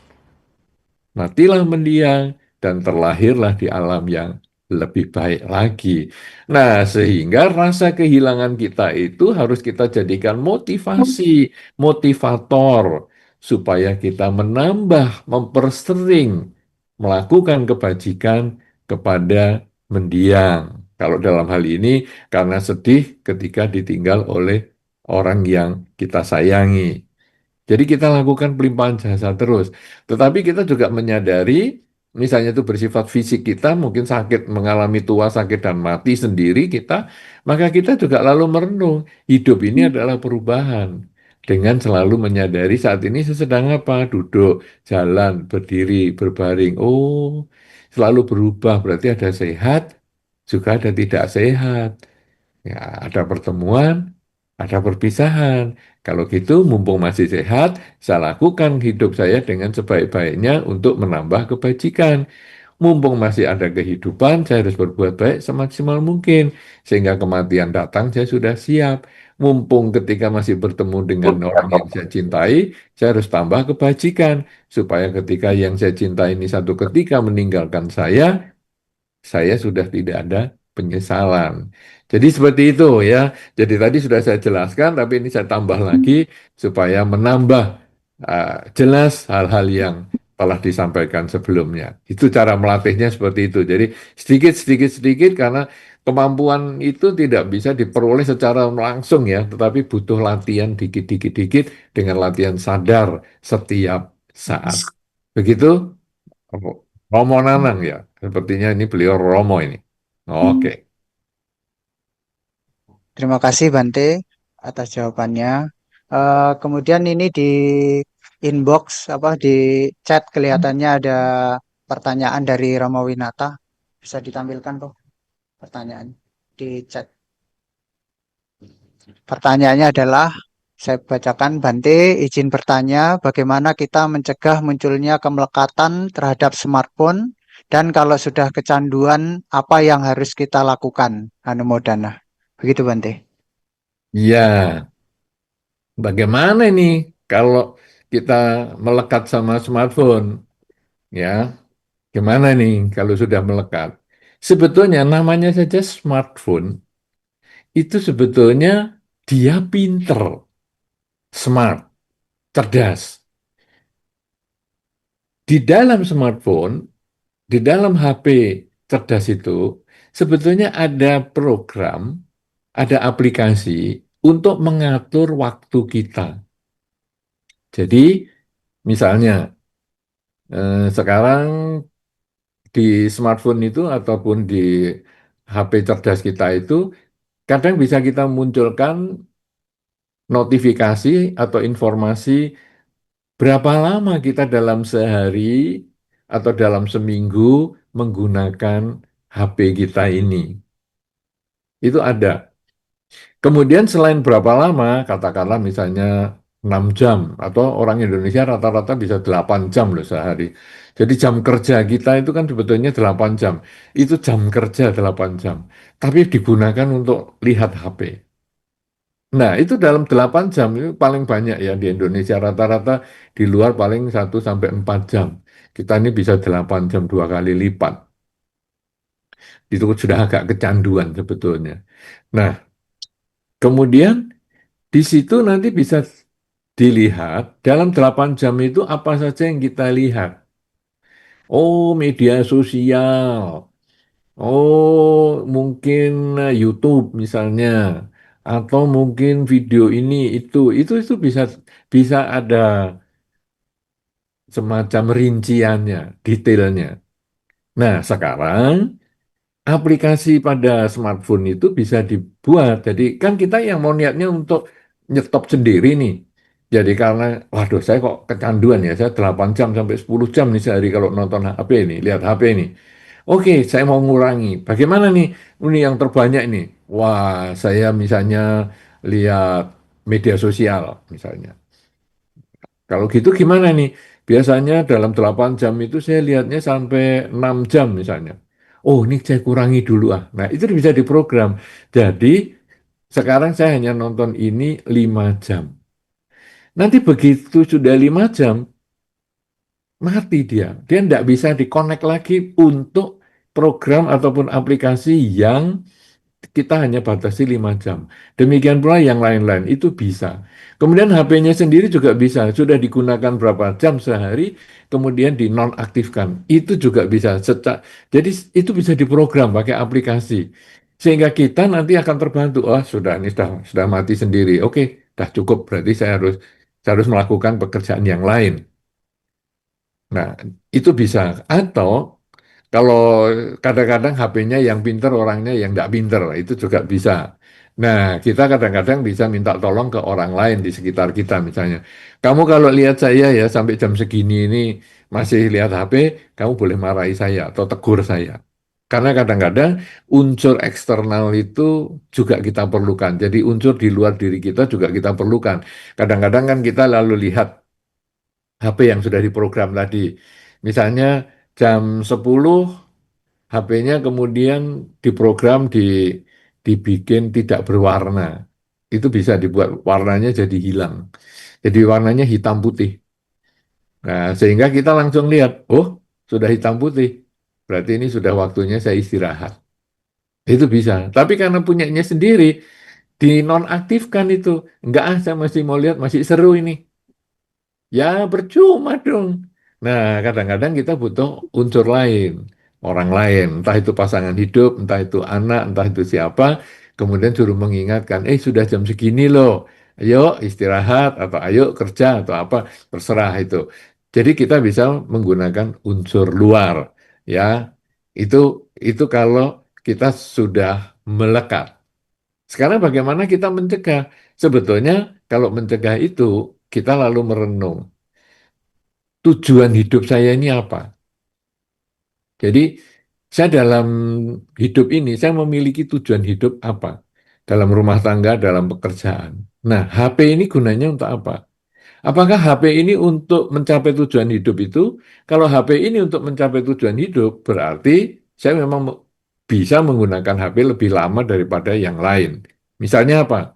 matilah mendiang dan terlahirlah di alam yang lebih baik lagi. Nah, sehingga rasa kehilangan kita itu harus kita jadikan motivasi, motivator, supaya kita menambah, mempersering, melakukan kebajikan kepada mendiang. Kalau dalam hal ini, karena sedih ketika ditinggal oleh orang yang kita sayangi. Jadi kita lakukan pelimpahan jasa terus. Tetapi kita juga menyadari, misalnya itu bersifat fisik kita, mungkin sakit, mengalami tua, sakit, dan mati sendiri kita, maka kita juga lalu merenung, hidup ini adalah perubahan. Dengan selalu menyadari saat ini saya sedang apa, duduk, jalan, berdiri, berbaring. Oh, selalu berubah, berarti ada sehat, juga ada tidak sehat. Ya, ada pertemuan, ada perpisahan. Kalau gitu, mumpung masih sehat, saya lakukan hidup saya dengan sebaik-baiknya untuk menambah kebajikan. Mumpung masih ada kehidupan, saya harus berbuat baik semaksimal mungkin. Sehingga kematian datang, saya sudah siap. Mumpung ketika masih bertemu dengan orang yang saya cintai, saya harus tambah kebajikan. Supaya ketika yang saya cintai ini satu ketika meninggalkan saya sudah tidak ada penyesalan. Jadi seperti itu ya. Jadi tadi sudah saya jelaskan, tapi ini saya tambah lagi supaya menambah jelas hal-hal yang telah disampaikan sebelumnya. Itu cara melatihnya seperti itu. Jadi sedikit, sedikit, sedikit karena kemampuan itu tidak bisa diperoleh secara langsung ya, tetapi butuh latihan dikit-dikit-dikit dengan latihan sadar setiap saat. Begitu, Romo Nanang ya. Sepertinya ini beliau Romo ini. Oke. Terima kasih Bante atas jawabannya. Kemudian ini di inbox apa di chat kelihatannya ada pertanyaan dari Rama Winata. Bisa ditampilkan tuh pertanyaan di chat. Pertanyaannya adalah, saya bacakan, Bante, izin bertanya, bagaimana kita mencegah munculnya kemelekatan terhadap smartphone, dan kalau sudah kecanduan, apa yang harus kita lakukan? Anumodana. Begitu, Bante. Ya, bagaimana ini kalau kita melekat sama smartphone? Ya, gimana nih kalau sudah melekat? Sebetulnya namanya saja smartphone, itu sebetulnya dia pinter, smart, cerdas. Di dalam smartphone, di dalam HP cerdas itu, sebetulnya ada program, ada aplikasi untuk mengatur waktu kita. Jadi, misalnya, sekarang di smartphone itu ataupun di HP cerdas kita itu, kadang bisa kita munculkan notifikasi atau informasi berapa lama kita dalam sehari atau dalam seminggu menggunakan HP kita ini. Itu ada. Kemudian selain berapa lama, katakanlah misalnya 6 jam, atau orang Indonesia rata-rata bisa 8 jam loh sehari. Jadi jam kerja kita itu kan sebetulnya 8 jam. Itu jam kerja 8 jam. Tapi digunakan untuk lihat HP. Nah, itu dalam 8 jam itu paling banyak ya di Indonesia. Rata-rata di luar paling 1 sampai 4 jam. Kita ini bisa 8 jam 2 kali lipat. Itu sudah agak kecanduan sebetulnya. Nah, kemudian di situ nanti bisa dilihat dalam 8 jam itu apa saja yang kita lihat. Oh, media sosial. Oh, mungkin YouTube misalnya. Atau mungkin video ini itu. Itu bisa bisa ada semacam rinciannya, detailnya. Nah, sekarang aplikasi pada smartphone itu bisa dibuat. Jadi kan kita yang mau niatnya untuk nyetop sendiri nih. Jadi karena, waduh saya kok kecanduan ya, saya 8 jam sampai 10 jam nih sehari kalau nonton HP ini, lihat HP ini. Oke, saya mau ngurangi. Bagaimana nih? Ini yang terbanyak ini. Wah, saya misalnya lihat media sosial misalnya. Kalau gitu gimana nih? Biasanya dalam 8 jam itu saya lihatnya sampai 6 jam misalnya. Oh, ini saya kurangi dulu ah. Nah, itu bisa diprogram. Jadi, sekarang saya hanya nonton ini 5 jam. Nanti begitu sudah 5 jam, mati dia. Dia tidak bisa dikonek lagi untuk program ataupun aplikasi yang kita hanya batasi 5 jam. Demikian pula yang lain-lain, itu bisa. Kemudian HP-nya sendiri juga bisa. Sudah digunakan berapa jam sehari, kemudian dinonaktifkan. Itu juga bisa. Jadi itu bisa diprogram pakai aplikasi. Sehingga kita nanti akan terbantu. Oh, sudah ini sudah mati sendiri. Oke, sudah cukup. Berarti saya harus melakukan pekerjaan yang lain. Nah, itu bisa. Atau kalau kadang-kadang HP-nya yang pinter, orangnya yang nggak pinter, itu juga bisa. Nah, kita kadang-kadang bisa minta tolong ke orang lain di sekitar kita misalnya. Kamu kalau lihat saya ya sampai jam segini ini masih lihat HP, kamu boleh marahi saya atau tegur saya. Karena kadang-kadang unsur eksternal itu juga kita perlukan. Jadi unsur di luar diri kita juga kita perlukan. Kadang-kadang kan kita lalu lihat HP yang sudah diprogram tadi. Misalnya jam 10 HP-nya kemudian diprogram dibikin tidak berwarna. Itu bisa dibuat warnanya jadi hilang. Jadi warnanya hitam putih. Nah, sehingga kita langsung lihat, oh, sudah hitam putih. Berarti ini sudah waktunya saya istirahat. Itu bisa. Tapi karena punyanya sendiri, dinonaktifkan itu. Enggak, ah, saya masih mau lihat, masih seru ini. Ya, percuma dong. Nah, kadang-kadang kita butuh unsur lain. orang lain, entah itu pasangan hidup, entah itu anak, entah itu siapa, kemudian suruh mengingatkan, sudah jam segini loh, ayo istirahat, atau ayo kerja, atau apa, terserah itu. Jadi kita bisa menggunakan unsur luar, ya. Itu itu kalau kita sudah melekat. Sekarang bagaimana kita mencegah? Sebetulnya kalau mencegah itu kita lalu merenung. Tujuan hidup saya ini apa? Jadi saya dalam hidup ini saya memiliki tujuan hidup apa? Dalam rumah tangga, dalam pekerjaan. Nah, HP ini gunanya untuk apa? Apakah HP ini untuk mencapai tujuan hidup itu? Kalau HP ini untuk mencapai tujuan hidup, berarti saya memang bisa menggunakan HP lebih lama daripada yang lain. Misalnya apa?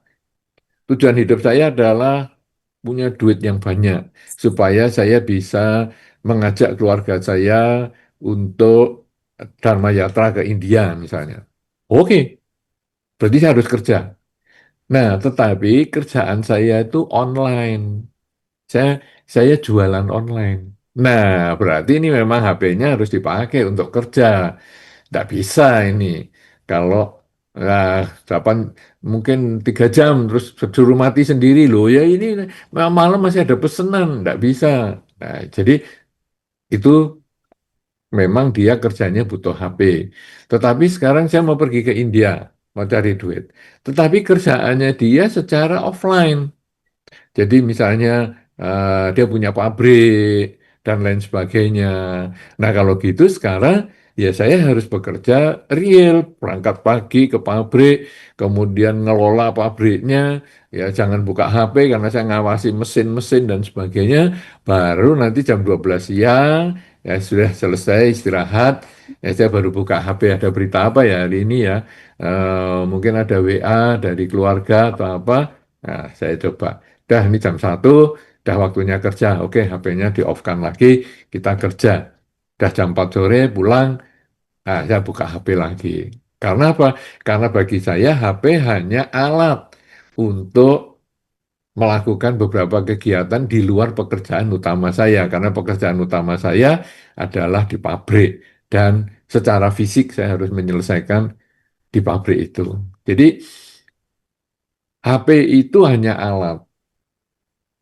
Tujuan hidup saya adalah punya duit yang banyak supaya saya bisa mengajak keluarga saya untuk Dharma Yatra ke India misalnya. Oke, berarti saya harus kerja. Nah, tetapi kerjaan saya itu online. Saya saya jualan online. Nah, berarti ini memang HP-nya harus dipakai untuk kerja. Tidak bisa ini. Kalau nah, kapan mungkin 3 jam terus suruh mati sendiri loh. Ya ini malam masih ada pesanan. Tidak bisa. Nah, jadi itu memang dia kerjanya butuh HP. Tetapi sekarang saya mau pergi ke India, mau cari duit. Tetapi kerjaannya dia secara offline. Jadi misalnya dia punya pabrik dan lain sebagainya. Nah kalau gitu sekarang ya saya harus bekerja real, berangkat pagi ke pabrik, kemudian ngelola pabriknya, ya jangan buka HP karena saya ngawasi mesin-mesin dan sebagainya, baru nanti jam 12 siang, ya sudah selesai istirahat, ya saya baru buka HP ada berita apa ya hari ini ya, mungkin ada WA dari keluarga atau apa, nah saya coba. Dah ini jam 1, dah waktunya kerja. Oke, HP-nya di-off-kan lagi, kita kerja. Dah jam 4 sore pulang, nah saya buka HP lagi. Karena apa? Karena bagi saya HP hanya alat untuk melakukan beberapa kegiatan di luar pekerjaan utama saya. Karena pekerjaan utama saya adalah di pabrik. Dan secara fisik saya harus menyelesaikan di pabrik itu. Jadi HP itu hanya alat.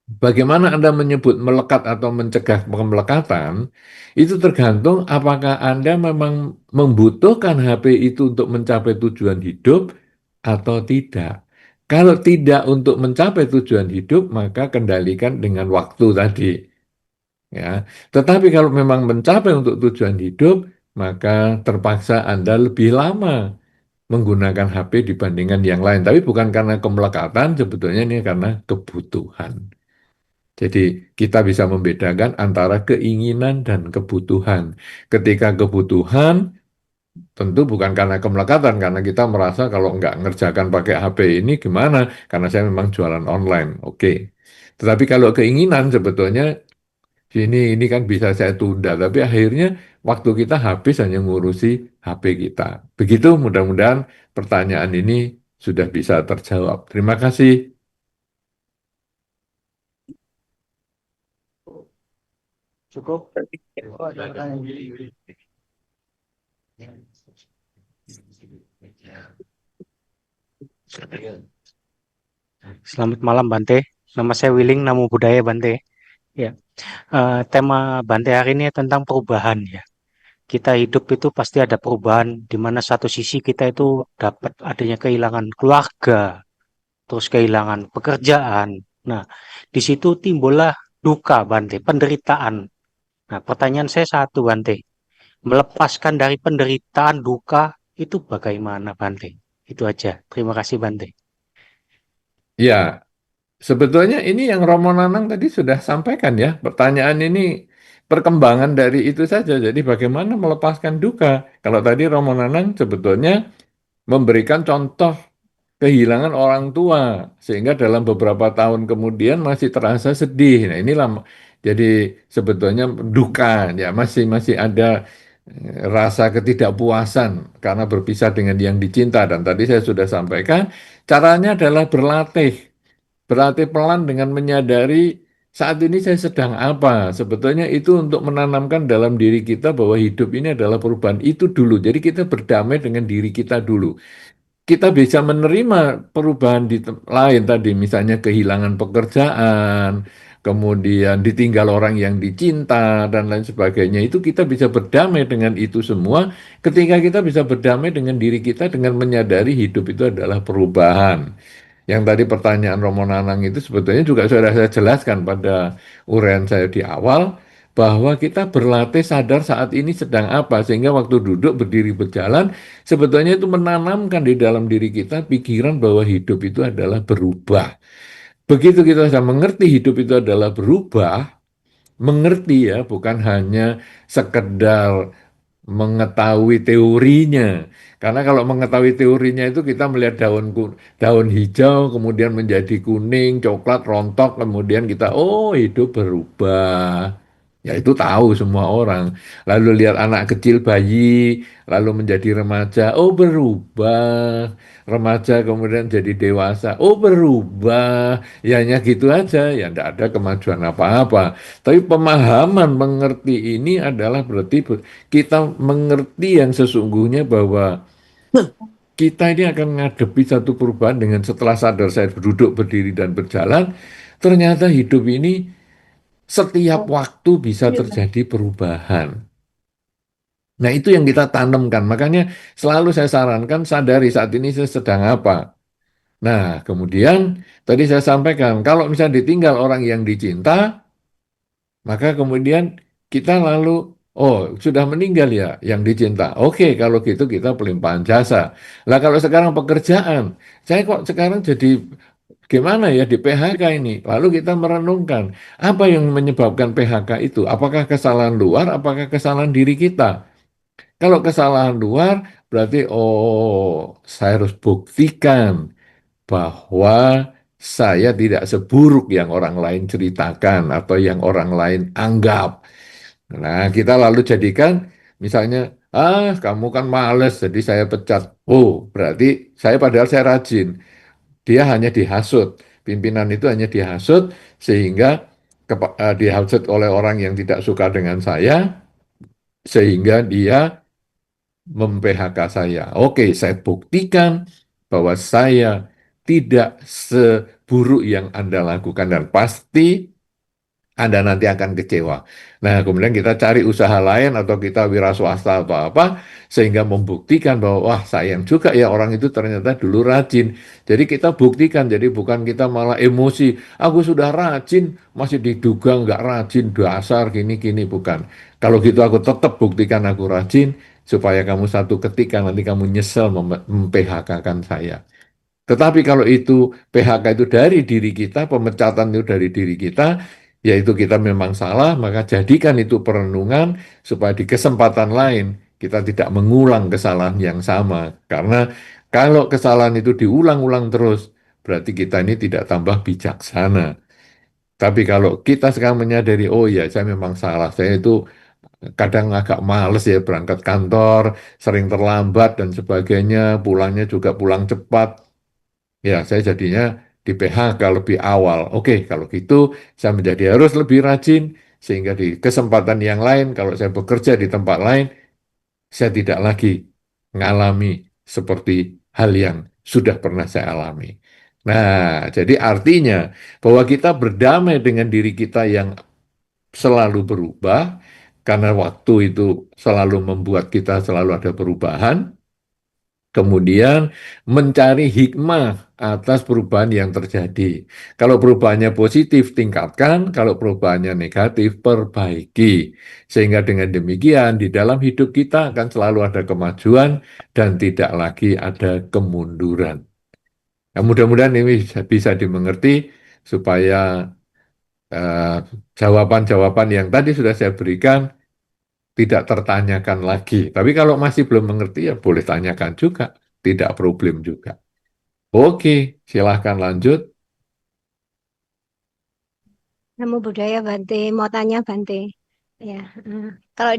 Bagaimana Anda menyebut melekat atau mencegah pemelekatan, itu tergantung apakah Anda memang membutuhkan HP itu untuk mencapai tujuan hidup atau tidak. Kalau tidak untuk mencapai tujuan hidup, maka kendalikan dengan waktu tadi. Ya. Tetapi kalau memang mencapai untuk tujuan hidup, maka terpaksa Anda lebih lama menggunakan HP dibandingkan yang lain. Tapi bukan karena kemelekatan, sebetulnya ini karena kebutuhan. Jadi kita bisa membedakan antara keinginan dan kebutuhan. Ketika kebutuhan tentu bukan karena kemelekatan, karena kita merasa kalau nggak ngerjakan pakai HP ini gimana? Karena saya memang jualan online, oke. Tetapi kalau keinginan sebetulnya ini kan bisa saya tunda, tapi akhirnya waktu kita habis hanya ngurusi HP kita. Begitu mudah-mudahan pertanyaan ini sudah bisa terjawab. Terima kasih. Cukup. Oh, ada pertanyaan. Selamat malam Bante, nama saya Willing, Namo Buddhaya Bante. Ya, tema Bante hari ini tentang perubahan ya. Kita hidup itu pasti ada perubahan, di mana satu sisi kita itu dapat adanya kehilangan keluarga, terus kehilangan pekerjaan. Nah, di situ timbullah duka Bante, penderitaan. Nah, pertanyaan saya satu Bante, melepaskan dari penderitaan duka itu bagaimana Bante? Itu aja. Terima kasih Bante. Ya, sebetulnya ini yang Romo Nanang tadi sudah sampaikan ya. Pertanyaan ini perkembangan dari itu saja. Jadi bagaimana melepaskan duka? Kalau tadi Romo Nanang sebetulnya memberikan contoh kehilangan orang tua sehingga dalam beberapa tahun kemudian masih terasa sedih. Nah, inilah jadi sebetulnya duka ya masih masih ada rasa ketidakpuasan karena berpisah dengan yang dicinta dan tadi saya sudah sampaikan caranya adalah berlatih. Berlatih pelan dengan menyadari saat ini saya sedang apa. Sebetulnya itu untuk menanamkan dalam diri kita bahwa hidup ini adalah perubahan itu dulu. Jadi kita berdamai dengan diri kita dulu. Kita bisa menerima perubahan di lain tadi, misalnya kehilangan pekerjaan, kemudian ditinggal orang yang dicinta, dan lain sebagainya. Itu kita bisa berdamai dengan itu semua ketika kita bisa berdamai dengan diri kita dengan menyadari hidup itu adalah perubahan. Yang tadi pertanyaan Romo Nanang itu sebetulnya juga sudah saya jelaskan pada uraian saya di awal, bahwa kita berlatih sadar saat ini sedang apa, sehingga waktu duduk, berdiri, berjalan, sebetulnya itu menanamkan di dalam diri kita pikiran bahwa hidup itu adalah berubah. Begitu kita sudah mengerti hidup itu adalah berubah, mengerti ya, bukan hanya sekedar mengetahui teorinya. Karena kalau mengetahui teorinya itu kita melihat daun hijau kemudian menjadi kuning, coklat, rontok, kemudian kita oh hidup berubah. Ya itu tahu semua orang. Lalu lihat anak kecil bayi, lalu menjadi remaja, oh berubah. Remaja kemudian jadi dewasa, oh berubah. Ya hanya gitu aja, ya tidak ada kemajuan apa-apa. Tapi pemahaman mengerti ini adalah berarti kita mengerti yang sesungguhnya bahwa kita ini akan menghadapi satu perubahan dengan setelah sadar saya duduk, berdiri, dan berjalan, ternyata hidup ini setiap waktu bisa terjadi perubahan. Nah, itu yang kita tanamkan. Makanya selalu saya sarankan sadari saat ini saya sedang apa. Nah, kemudian tadi saya sampaikan, kalau misalnya ditinggal orang yang dicinta, maka kemudian kita lalu, oh sudah meninggal ya yang dicinta. Oke, kalau gitu kita pelimpahan jasa. Lah kalau sekarang pekerjaan, saya kok sekarang jadi gimana ya di PHK ini? Lalu kita merenungkan, apa yang menyebabkan PHK itu? Apakah kesalahan luar, apakah kesalahan diri kita? Kalau kesalahan luar, berarti oh saya harus buktikan bahwa saya tidak seburuk yang orang lain ceritakan atau yang orang lain anggap. Nah, kita lalu jadikan misalnya, kamu kan males, jadi saya pecat. Oh, berarti saya padahal saya rajin. Dia hanya dihasut. Pimpinan itu hanya dihasut sehingga dihasut oleh orang yang tidak suka dengan saya, sehingga dia mem-PHK saya. Oke, saya buktikan bahwa saya tidak seburuk yang Anda lakukan dan pasti Anda nanti akan kecewa. Nah, kemudian kita cari usaha lain atau kita wira swasta atau apa, sehingga membuktikan bahwa, wah sayang juga ya orang itu ternyata dulu rajin. Jadi kita buktikan, jadi bukan kita malah emosi, aku sudah rajin, masih diduga nggak rajin, dasar gini-gini, bukan. Kalau gitu aku tetap buktikan aku rajin, supaya kamu satu ketika nanti kamu nyesel mem-PHK-kan saya. Tetapi kalau itu PHK itu dari diri kita, pemecatan itu dari diri kita, yaitu kita memang salah, maka jadikan itu perenungan supaya di kesempatan lain kita tidak mengulang kesalahan yang sama. Karena kalau kesalahan itu diulang-ulang terus, berarti kita ini tidak tambah bijaksana. Tapi kalau kita sekarang menyadari, oh ya saya memang salah, saya itu kadang agak males ya berangkat kantor, sering terlambat dan sebagainya, pulangnya juga pulang cepat. Ya, saya jadinya di PHK lebih awal. Oke, kalau gitu saya menjadi harus lebih rajin sehingga di kesempatan yang lain kalau saya bekerja di tempat lain saya tidak lagi mengalami seperti hal yang sudah pernah saya alami. Nah, jadi artinya bahwa kita berdamai dengan diri kita yang selalu berubah karena waktu itu selalu membuat kita selalu ada perubahan. Kemudian mencari hikmah atas perubahan yang terjadi. Kalau perubahannya positif, tingkatkan. Kalau perubahannya negatif, perbaiki. Sehingga dengan demikian, di dalam hidup kita akan selalu ada kemajuan dan tidak lagi ada kemunduran. Nah, mudah-mudahan ini bisa dimengerti supaya eh, jawaban-jawaban yang tadi sudah saya berikan tidak tertanyakan lagi. Tapi kalau masih belum mengerti, ya boleh tanyakan juga. Tidak problem juga. Oke, silahkan lanjut. Namo Buddhaya Bante, mau tanya Bante. Ya, kalau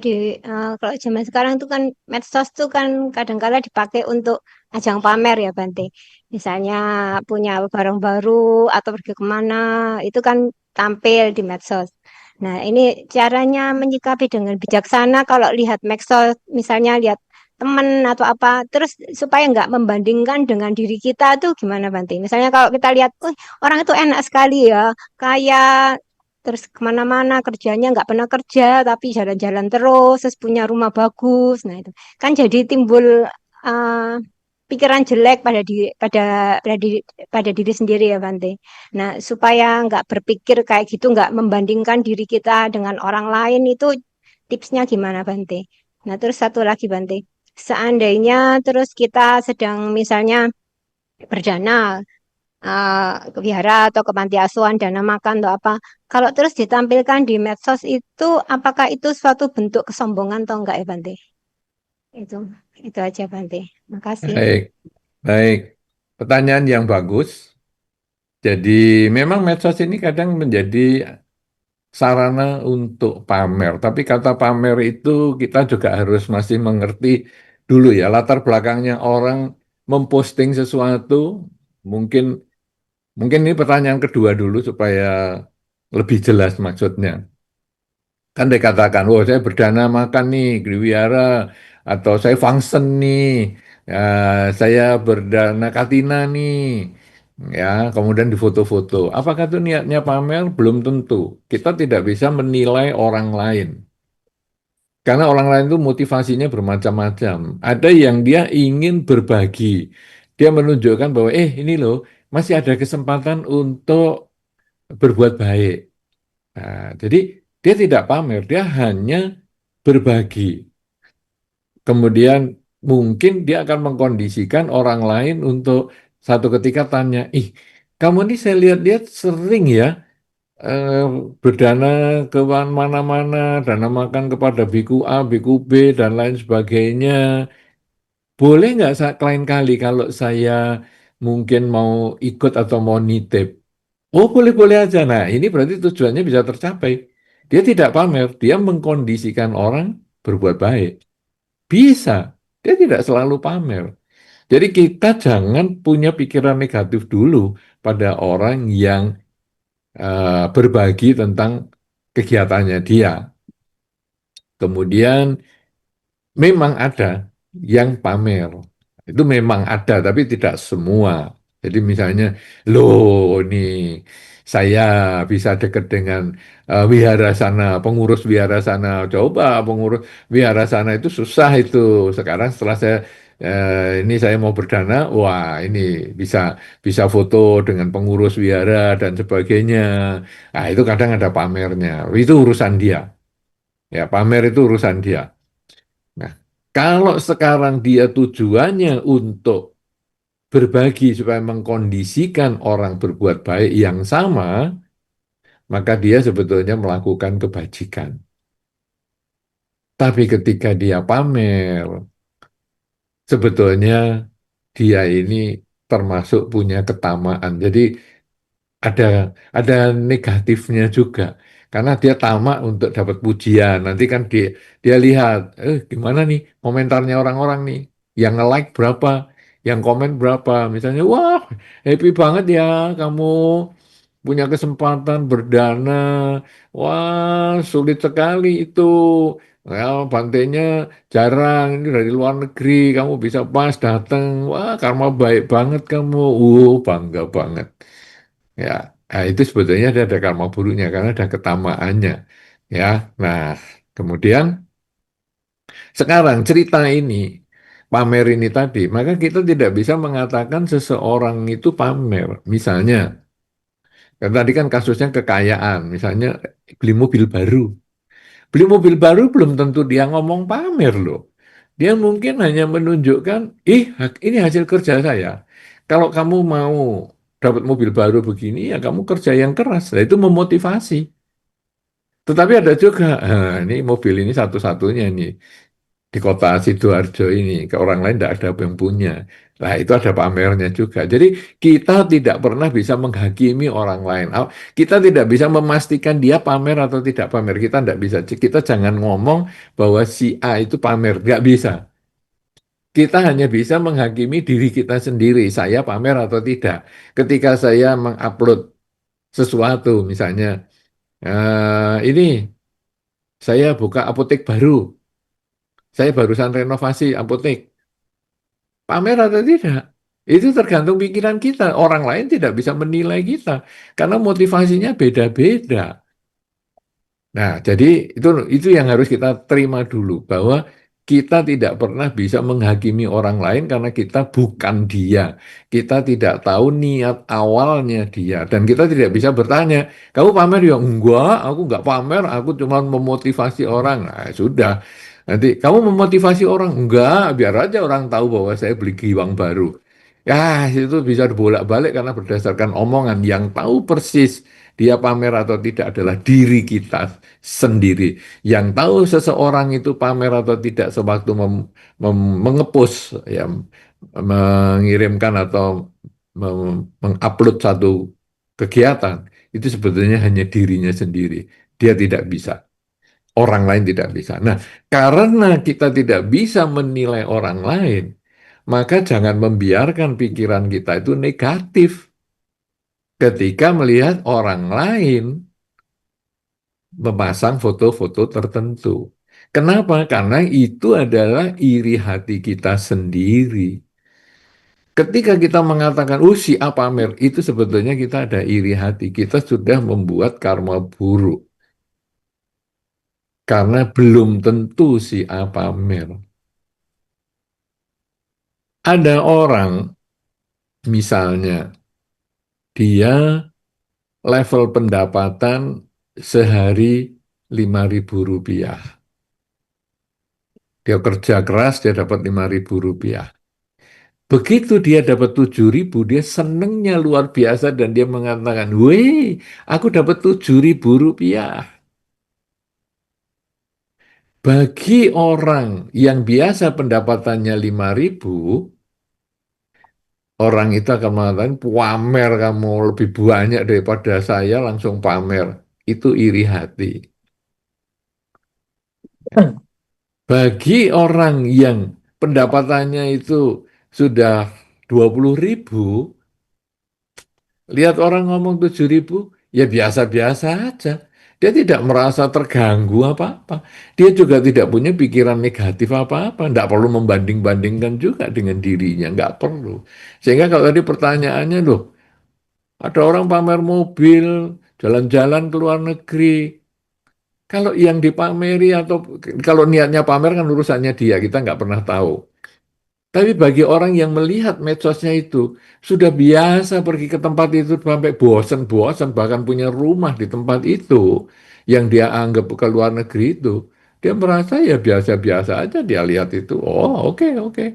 kalau zaman sekarang tuh kan medsos tuh kan kadang-kala dipakai untuk ajang pamer ya Bante. Misalnya punya barang baru atau pergi kemana, itu kan tampil di medsos. Nah, ini caranya menyikapi dengan bijaksana kalau lihat medsos, misalnya lihat teman atau apa, terus supaya nggak membandingkan dengan diri kita tuh gimana Bante? Misalnya kalau kita lihat, orang itu enak sekali ya, kaya, terus kemana-mana kerjanya nggak pernah kerja, tapi jalan-jalan terus punya rumah bagus. Nah, itu kan jadi timbul eh, pikiran jelek pada diri sendiri ya Bante. Nah, supaya nggak berpikir kayak gitu, nggak membandingkan diri kita dengan orang lain itu tipsnya gimana Bante? Nah, terus satu lagi Bante, seandainya terus kita sedang misalnya berdana ke wihara atau ke panti asuhan dana makan atau apa, kalau terus ditampilkan di medsos itu, apakah itu suatu bentuk kesombongan atau enggak ya Bante? Itu itu aja Bante. Makasih. Baik, baik. Pertanyaan yang bagus. Jadi memang medsos ini kadang menjadi sarana untuk pamer. Tapi kata pamer itu kita juga harus masih mengerti dulu ya latar belakangnya orang memposting sesuatu. Mungkin mungkin ini pertanyaan kedua dulu supaya lebih jelas maksudnya. Kan dikatakan, oh saya berdana makan nih di wihara, atau saya function nih, ya, saya berdana katina nih, ya, kemudian difoto-foto. Apakah itu niatnya pamer? Belum tentu. Kita tidak bisa menilai orang lain. Karena orang lain itu motivasinya bermacam-macam. Ada yang dia ingin berbagi. Dia menunjukkan bahwa, ini loh, masih ada kesempatan untuk berbuat baik. Nah, jadi dia tidak pamer, dia hanya berbagi. Kemudian mungkin dia akan mengkondisikan orang lain untuk satu ketika tanya, kamu ini saya lihat-lihat sering ya eh, berdana ke mana-mana, dana makan kepada biku A, biku B, dan lain sebagainya. Boleh nggak lain kali kalau saya mungkin mau ikut atau mau nitip? Oh, boleh-boleh aja. Nah, ini berarti tujuannya bisa tercapai. Dia tidak pamer, dia mengkondisikan orang berbuat baik. Bisa, dia tidak selalu pamer. Jadi kita jangan punya pikiran negatif dulu pada orang yang berbagi tentang kegiatannya dia. Kemudian memang ada yang pamer. Itu memang ada, tapi tidak semua. Jadi misalnya, loh ini saya bisa dekat dengan wihara sana, pengurus wihara sana. Coba pengurus wihara sana itu susah itu. Sekarang setelah ini saya mau berdana, wah ini bisa bisa foto dengan pengurus wihara dan sebagainya. Nah itu kadang ada pamernya. Itu urusan dia. Ya pamer itu urusan dia. Nah, kalau sekarang dia tujuannya untuk berbagi supaya mengkondisikan orang berbuat baik yang sama, maka dia sebetulnya melakukan kebajikan. Tapi ketika dia pamer, sebetulnya dia ini termasuk punya ketamaan. Jadi ada ada negatifnya juga karena dia tamak untuk dapat pujian. Nanti kan dia lihat, gimana nih komentarnya orang-orang nih, yang nge-like berapa, yang komen berapa. Misalnya, wah happy banget ya kamu punya kesempatan berdana, wah sulit sekali itu. Ya, bantainya jarang, ini dari luar negeri, kamu bisa pas datang, wah karma baik banget kamu, bangga banget. Ya, nah itu sebetulnya dia ada karma buruknya karena ada ketamaannya. Ya, nah kemudian sekarang cerita ini, pamer ini tadi, maka kita tidak bisa mengatakan seseorang itu pamer. Misalnya, kan tadi kan kasusnya kekayaan, misalnya beli mobil baru. Beli mobil baru belum tentu dia ngomong pamer loh. Dia mungkin hanya menunjukkan, ini hasil kerja saya. Kalau kamu mau dapat mobil baru begini, ya kamu kerja yang keras. Nah, itu memotivasi. Tetapi ada juga, ini mobil ini satu-satunya nih di kota Sidoarjo ini. Ke orang lain tidak ada yang punya. Nah, itu ada pamernya juga. Jadi kita tidak pernah bisa menghakimi orang lain. Kita tidak bisa memastikan dia pamer atau tidak pamer. Kita tidak bisa. Kita jangan ngomong bahwa si A itu pamer. Nggak bisa. Kita hanya bisa menghakimi diri kita sendiri. Saya pamer atau tidak. Ketika saya mengupload sesuatu, misalnya ini saya buka apotek baru, saya barusan renovasi apotek, pamer atau tidak? Itu tergantung pikiran kita. Orang lain tidak bisa menilai kita karena motivasinya beda-beda. Nah, jadi itu yang harus kita terima dulu bahwa kita tidak pernah bisa menghakimi orang lain karena kita bukan dia. Kita tidak tahu niat awalnya dia dan kita tidak bisa bertanya, "Kamu pamer ya?" "Enggak, aku enggak pamer, aku cuma memotivasi orang." Nah, sudah. Nanti kamu memotivasi orang? "Enggak, biar aja orang tahu bahwa saya beli giwang baru." Ya, itu bisa bolak-balik karena berdasarkan omongan yang tahu persis dia pamer atau tidak adalah diri kita sendiri. Yang tahu seseorang itu pamer atau tidak sewaktu mengepus, ya, mengirimkan atau mengupload satu kegiatan, itu sebetulnya hanya dirinya sendiri. Dia tidak bisa. Orang lain tidak bisa. Nah, karena kita tidak bisa menilai orang lain, maka jangan membiarkan pikiran kita itu negatif ketika melihat orang lain memasang foto-foto tertentu. Kenapa? Karena itu adalah iri hati kita sendiri. Ketika kita mengatakan, si A pamer, itu sebetulnya kita ada iri hati. Kita sudah membuat karma buruk. Karena belum tentu si A pamer. Ada orang, misalnya, dia level pendapatan sehari Rp5.000. Dia kerja keras, dia dapat Rp5.000. Begitu dia dapat 7.000, dia senengnya luar biasa dan dia mengatakan, "Weh, aku dapat Rp7.000." Bagi orang yang biasa pendapatannya 5.000, orang itu akan mengatakan, "Pamer kamu lebih banyak daripada saya, langsung pamer." Itu iri hati. Bagi orang yang pendapatannya itu sudah 20.000, lihat orang ngomong 7.000, ya biasa-biasa aja. Dia tidak merasa terganggu apa-apa. Dia juga tidak punya pikiran negatif apa-apa. Tidak perlu membanding-bandingkan juga dengan dirinya. Nggak perlu. Sehingga kalau tadi pertanyaannya, loh, ada orang pamer mobil, jalan-jalan ke luar negeri. Kalau yang dipameri atau kalau niatnya pamer kan urusannya dia, kita nggak pernah tahu. Tapi bagi orang yang melihat medsosnya itu, sudah biasa pergi ke tempat itu sampai bosan-bosan, bahkan punya rumah di tempat itu, yang dia anggap ke luar negeri itu, dia merasa ya biasa-biasa aja, dia lihat itu, oh oke, oke.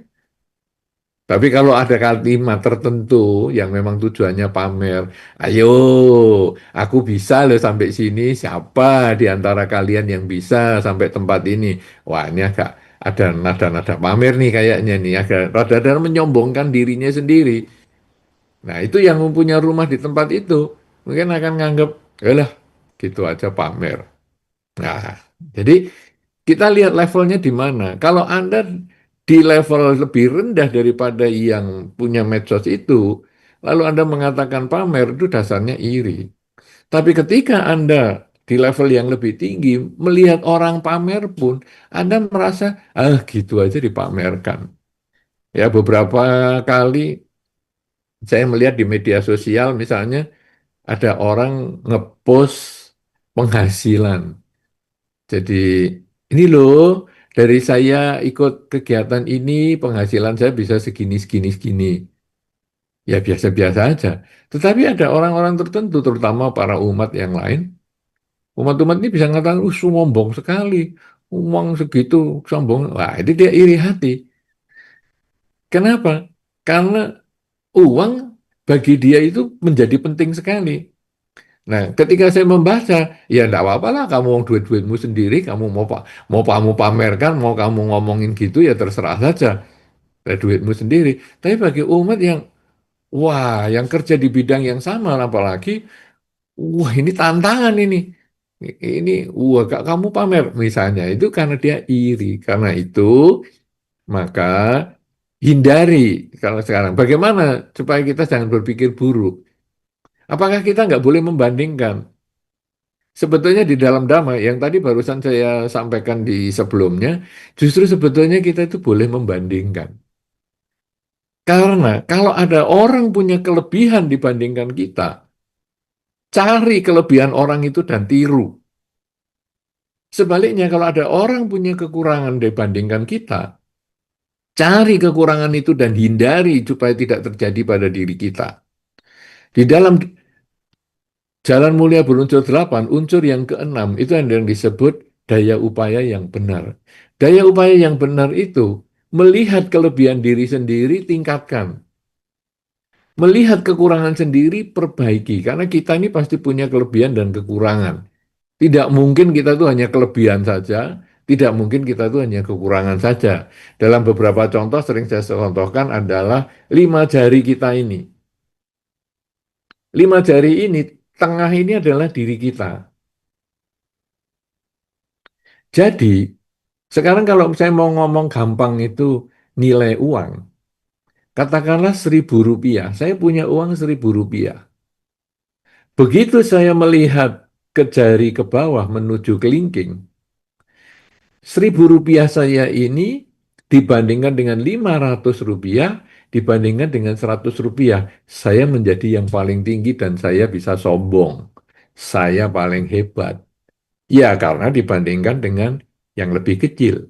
Tapi kalau ada kalimat tertentu yang memang tujuannya pamer, "Ayo, aku bisa loh sampai sini, siapa di antara kalian yang bisa sampai tempat ini?" Wah, ini agak ada nada-nada pamer nih kayaknya nih, agak rada-rada menyombongkan dirinya sendiri. Nah, itu yang mempunyai rumah di tempat itu, mungkin akan nganggap, "Yalah, gitu aja pamer." Nah, jadi kita lihat levelnya di mana. Kalau Anda di level lebih rendah daripada yang punya medsos itu, lalu Anda mengatakan pamer, itu dasarnya iri. Tapi ketika Anda di level yang lebih tinggi, melihat orang pamer pun, Anda merasa, gitu aja dipamerkan. Ya, beberapa kali saya melihat di media sosial, misalnya ada orang ngepost penghasilan. Jadi ini loh, dari saya ikut kegiatan ini penghasilan saya bisa segini, segini, segini. Ya biasa-biasa aja. Tetapi ada orang-orang tertentu, terutama para umat yang lain. Umat-umat ini bisa mengatakan, sombong sekali. Uang segitu, sombong. Wah, itu dia iri hati. Kenapa? Karena uang bagi dia itu menjadi penting sekali. Nah, ketika saya membaca, ya enggak apa-apa lah, kamu duit-duitmu sendiri, kamu mau kamu pamerkan, mau kamu ngomongin gitu, ya terserah saja, duitmu sendiri. Tapi bagi umat yang, wah, yang kerja di bidang yang sama, apalagi, wah ini tantangan ini. Ini, wah, kamu pamer misalnya, itu karena dia iri. Karena itu, maka hindari kalau sekarang. Bagaimana supaya kita jangan berpikir buruk? Apakah kita nggak boleh membandingkan? Sebetulnya di dalam Dhamma, yang tadi barusan saya sampaikan di sebelumnya, justru sebetulnya kita itu boleh membandingkan. Karena kalau ada orang punya kelebihan dibandingkan kita, cari kelebihan orang itu dan tiru. Sebaliknya, kalau ada orang punya kekurangan dibandingkan kita, cari kekurangan itu dan hindari supaya tidak terjadi pada diri kita. Di dalam Jalan Mulia berunsur 8, unsur yang keenam itu yang disebut daya upaya yang benar. Daya upaya yang benar itu melihat kelebihan diri sendiri, tingkatkan. Melihat kekurangan sendiri, perbaiki. Karena kita ini pasti punya kelebihan dan kekurangan. Tidak mungkin kita itu hanya kelebihan saja, tidak mungkin kita itu hanya kekurangan saja. Dalam beberapa contoh sering saya contohkan adalah 5 jari kita ini. 5 jari ini, tengah ini adalah diri kita. Jadi, sekarang kalau saya mau ngomong gampang itu nilai uang, katakanlah 1.000 rupiah, saya punya uang 1.000 rupiah. Begitu saya melihat ke jari ke bawah menuju kelingking, 1.000 rupiah saya ini dibandingkan dengan 500 rupiah, dibandingkan dengan 100 rupiah, saya menjadi yang paling tinggi dan saya bisa sombong. Saya paling hebat. Ya, karena dibandingkan dengan yang lebih kecil.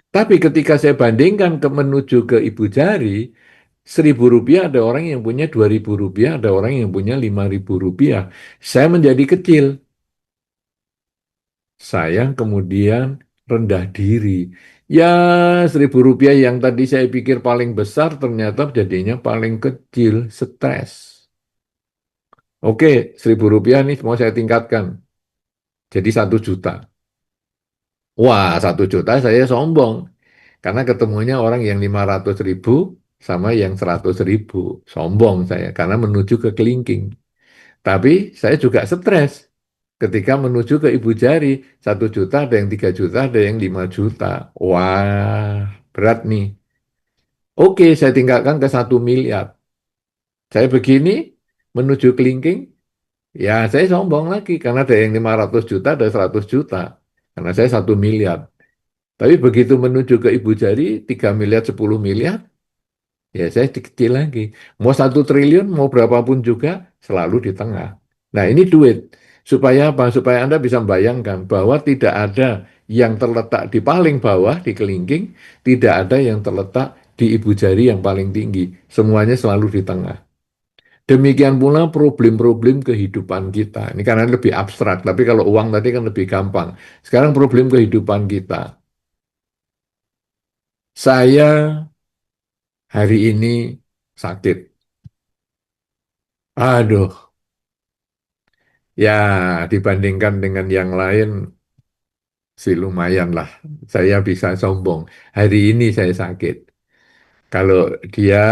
Tapi ketika saya bandingkan ke menuju ke ibu jari, 1.000 rupiah ada orang yang punya 2.000 rupiah, ada orang yang punya 5.000 rupiah. Saya menjadi kecil. Saya kemudian rendah diri. Ya, 1.000 rupiah yang tadi saya pikir paling besar ternyata jadinya paling kecil, stres. Oke, 1.000 rupiah nih mau saya tingkatkan. Jadi 1 juta. Wah, 1 juta saya sombong. Karena ketemunya orang yang 500 ribu sama yang 100 ribu. Sombong saya, karena menuju ke kelingking. Tapi saya juga stres. Ketika menuju ke ibu jari, 1 juta, ada yang 3 juta, ada yang 5 juta. Wah, berat nih. Oke, saya tinggalkan ke 1 miliar. Saya begini, menuju kelingking, ya saya sombong lagi. Karena ada yang 500 juta, ada 100 juta. Karena saya 1 miliar. Tapi begitu menuju ke ibu jari, 3 miliar, 10 miliar, ya saya kecil lagi. Mau 1 triliun, mau berapapun juga, selalu di tengah. Nah ini duit. Supaya apa? Supaya Anda bisa membayangkan bahwa tidak ada yang terletak di paling bawah, di kelingking, tidak ada yang terletak di ibu jari yang paling tinggi. Semuanya selalu di tengah. Demikian pula problem-problem kehidupan kita. Ini karena lebih abstrak, tapi kalau uang tadi kan lebih gampang. Sekarang problem kehidupan kita. Saya hari ini sakit. Aduh, ya dibandingkan dengan yang lain sih lumayan lah. Saya bisa sombong. Hari ini saya sakit. Kalau dia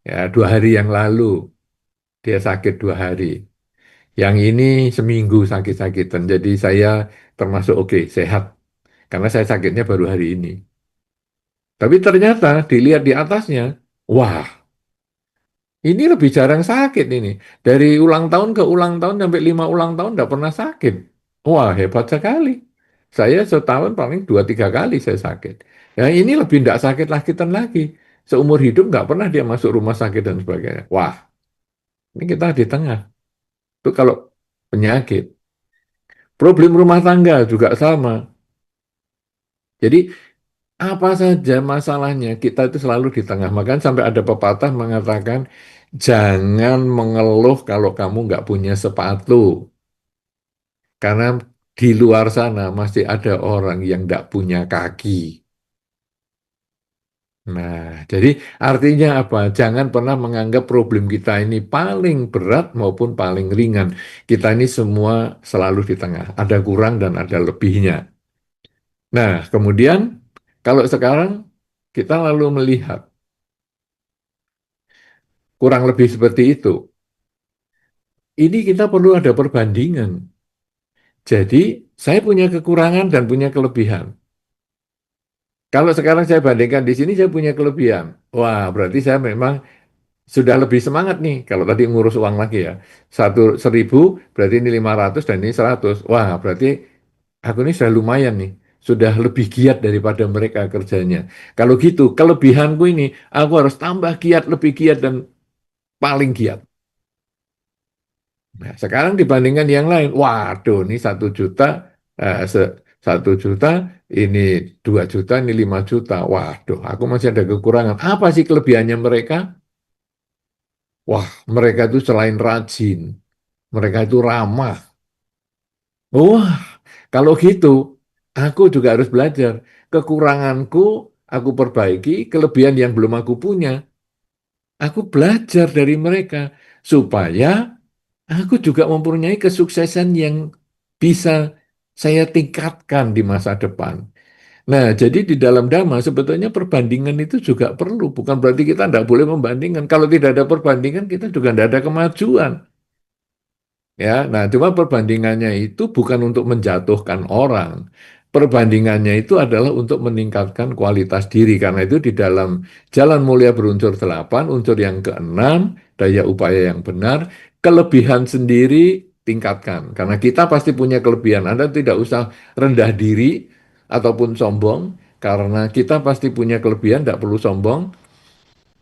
ya 2 hari yang lalu dia sakit 2 hari. Yang ini seminggu sakit-sakitan. Jadi saya termasuk oke, sehat. Karena saya sakitnya baru hari ini. Tapi ternyata dilihat di atasnya, wah, ini lebih jarang sakit ini. Dari ulang tahun ke ulang tahun sampai 5 ulang tahun tidak pernah sakit. Wah, hebat sekali. Saya setahun paling 2-3 kali saya sakit. Ya ini lebih tidak sakit lakitan lagi. Seumur hidup nggak pernah dia masuk rumah sakit dan sebagainya. Wah, ini kita di tengah. Itu kalau penyakit. Problem rumah tangga juga sama. Jadi apa saja masalahnya, kita itu selalu di tengah. Makanya sampai ada pepatah mengatakan, jangan mengeluh kalau kamu nggak punya sepatu. Karena di luar sana masih ada orang yang nggak punya kaki. Nah, jadi artinya apa? Jangan pernah menganggap problem kita ini paling berat maupun paling ringan. Kita ini semua selalu di tengah. Ada kurang dan ada lebihnya. Nah, kemudian kalau sekarang kita lalu melihat kurang lebih seperti itu. Ini kita perlu ada perbandingan. Jadi, saya punya kekurangan dan punya kelebihan. Kalau sekarang saya bandingkan di sini, saya punya kelebihan. Wah, berarti saya memang sudah lebih semangat nih. Kalau tadi ngurus uang lagi ya, 1.000 berarti ini 500 dan ini 100. Wah, berarti aku ini sudah lumayan nih. Sudah lebih giat daripada mereka kerjanya. Kalau gitu, kelebihanku ini, aku harus tambah giat, lebih giat, dan paling giat. Nah, sekarang dibandingkan yang lain, waduh, ini 1 juta, eh, se- 1 juta, ini 2 juta, ini 5 juta. Waduh, aku masih ada kekurangan. Apa sih kelebihannya mereka? Wah, mereka itu selain rajin, mereka itu ramah. Wah, kalau gitu, aku juga harus belajar. Kekuranganku, aku perbaiki, kelebihan yang belum aku punya, aku belajar dari mereka. Supaya aku juga mempunyai kesuksesan yang bisa saya tingkatkan di masa depan. Nah, jadi di dalam Dhamma sebetulnya perbandingan itu juga perlu. Bukan berarti kita tidak boleh membandingkan. Kalau tidak ada perbandingan, kita juga tidak ada kemajuan. Ya, nah cuma perbandingannya itu bukan untuk menjatuhkan orang. Perbandingannya itu adalah untuk meningkatkan kualitas diri. Karena itu di dalam Jalan Mulia berunsur 8, unsur yang keenam, daya upaya yang benar, kelebihan sendiri tingkatkan. Karena kita pasti punya kelebihan. Anda tidak usah rendah diri ataupun sombong, karena kita pasti punya kelebihan, tidak perlu sombong.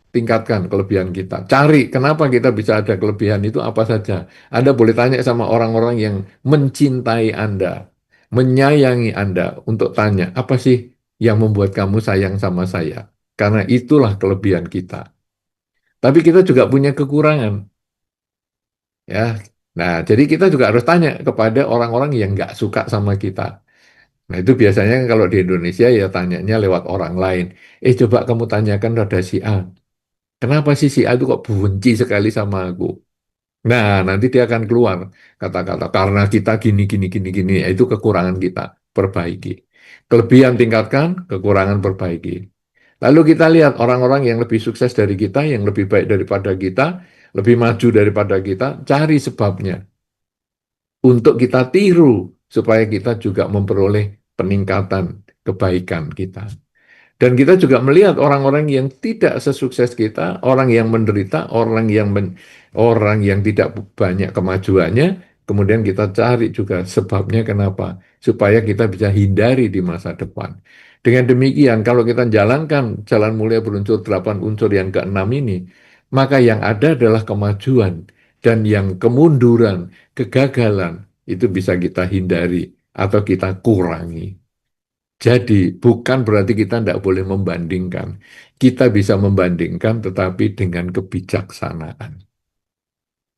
Tingkatkan kelebihan kita. Cari kenapa kita bisa ada kelebihan itu apa saja. Anda boleh tanya sama orang-orang yang mencintai Anda, menyayangi Anda untuk tanya, apa sih yang membuat kamu sayang sama saya? Karena itulah kelebihan kita. Tapi kita juga punya kekurangan, ya. Nah, jadi kita juga harus tanya kepada orang-orang yang nggak suka sama kita. Nah, itu biasanya kalau di Indonesia ya tanyanya lewat orang lain. Coba kamu tanyakan pada si A. Kenapa sih si A itu kok benci sekali sama aku? Nah, nanti dia akan keluar kata-kata karena kita gini gini gini gini. Itu kekurangan kita, perbaiki. Kelebihan tingkatkan, kekurangan perbaiki. Lalu kita lihat orang-orang yang lebih sukses dari kita, yang lebih baik daripada kita, lebih maju daripada kita, cari sebabnya untuk kita tiru supaya kita juga memperoleh peningkatan kebaikan kita. Dan kita juga melihat orang-orang yang tidak sesukses kita, orang yang menderita, orang yang tidak banyak kemajuannya, kemudian kita cari juga sebabnya kenapa, supaya kita bisa hindari di masa depan. Dengan demikian, kalau kita jalankan jalan mulia berunsur 8 unsur yang keenam ini, maka yang ada adalah kemajuan, dan yang kemunduran, kegagalan, itu bisa kita hindari atau kita kurangi. Jadi bukan berarti kita tidak boleh membandingkan. Kita bisa membandingkan tetapi dengan kebijaksanaan.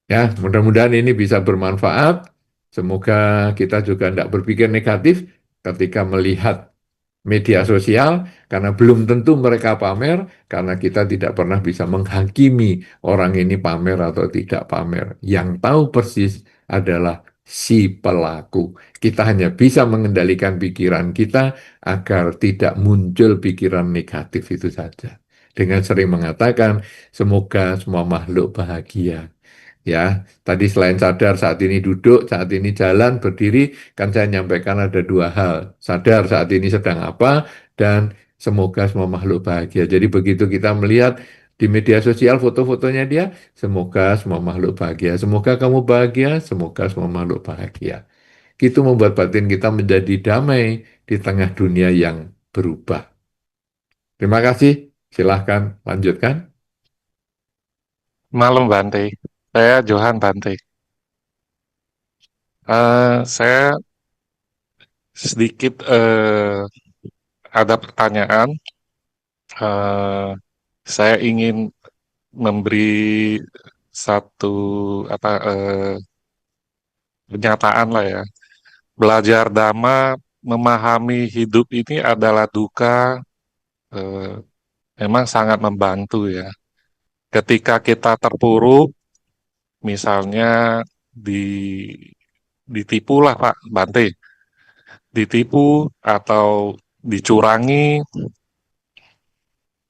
Ya, mudah-mudahan ini bisa bermanfaat. Semoga kita juga tidak berpikir negatif ketika melihat media sosial, karena belum tentu mereka pamer, karena kita tidak pernah bisa menghakimi orang ini pamer atau tidak pamer. Yang tahu persis adalah si pelaku. Kita hanya bisa mengendalikan pikiran kita agar tidak muncul pikiran negatif itu saja. Dengan sering mengatakan, semoga semua makhluk bahagia. Ya, tadi selain sadar saat ini duduk, saat ini jalan, berdiri, kan saya nyampaikan ada 2 hal. Sadar saat ini sedang apa, dan semoga semua makhluk bahagia. Jadi begitu kita melihat di media sosial foto-fotonya dia, semoga semua makhluk bahagia. Semoga kamu bahagia, semoga semua makhluk bahagia. Itu membuat batin kita menjadi damai di tengah dunia yang berubah. Terima kasih, silahkan lanjutkan. Malam Bante, saya Johan Bante. Saya sedikit ada pertanyaan. Eh, saya ingin memberi satu apa pernyataan lah ya. Belajar Dhamma, memahami hidup ini adalah duka. eh, Memang sangat membantu ya. Ketika kita terpuruk, misalnya di ditipu lah Pak Bante, ditipu atau dicurangi,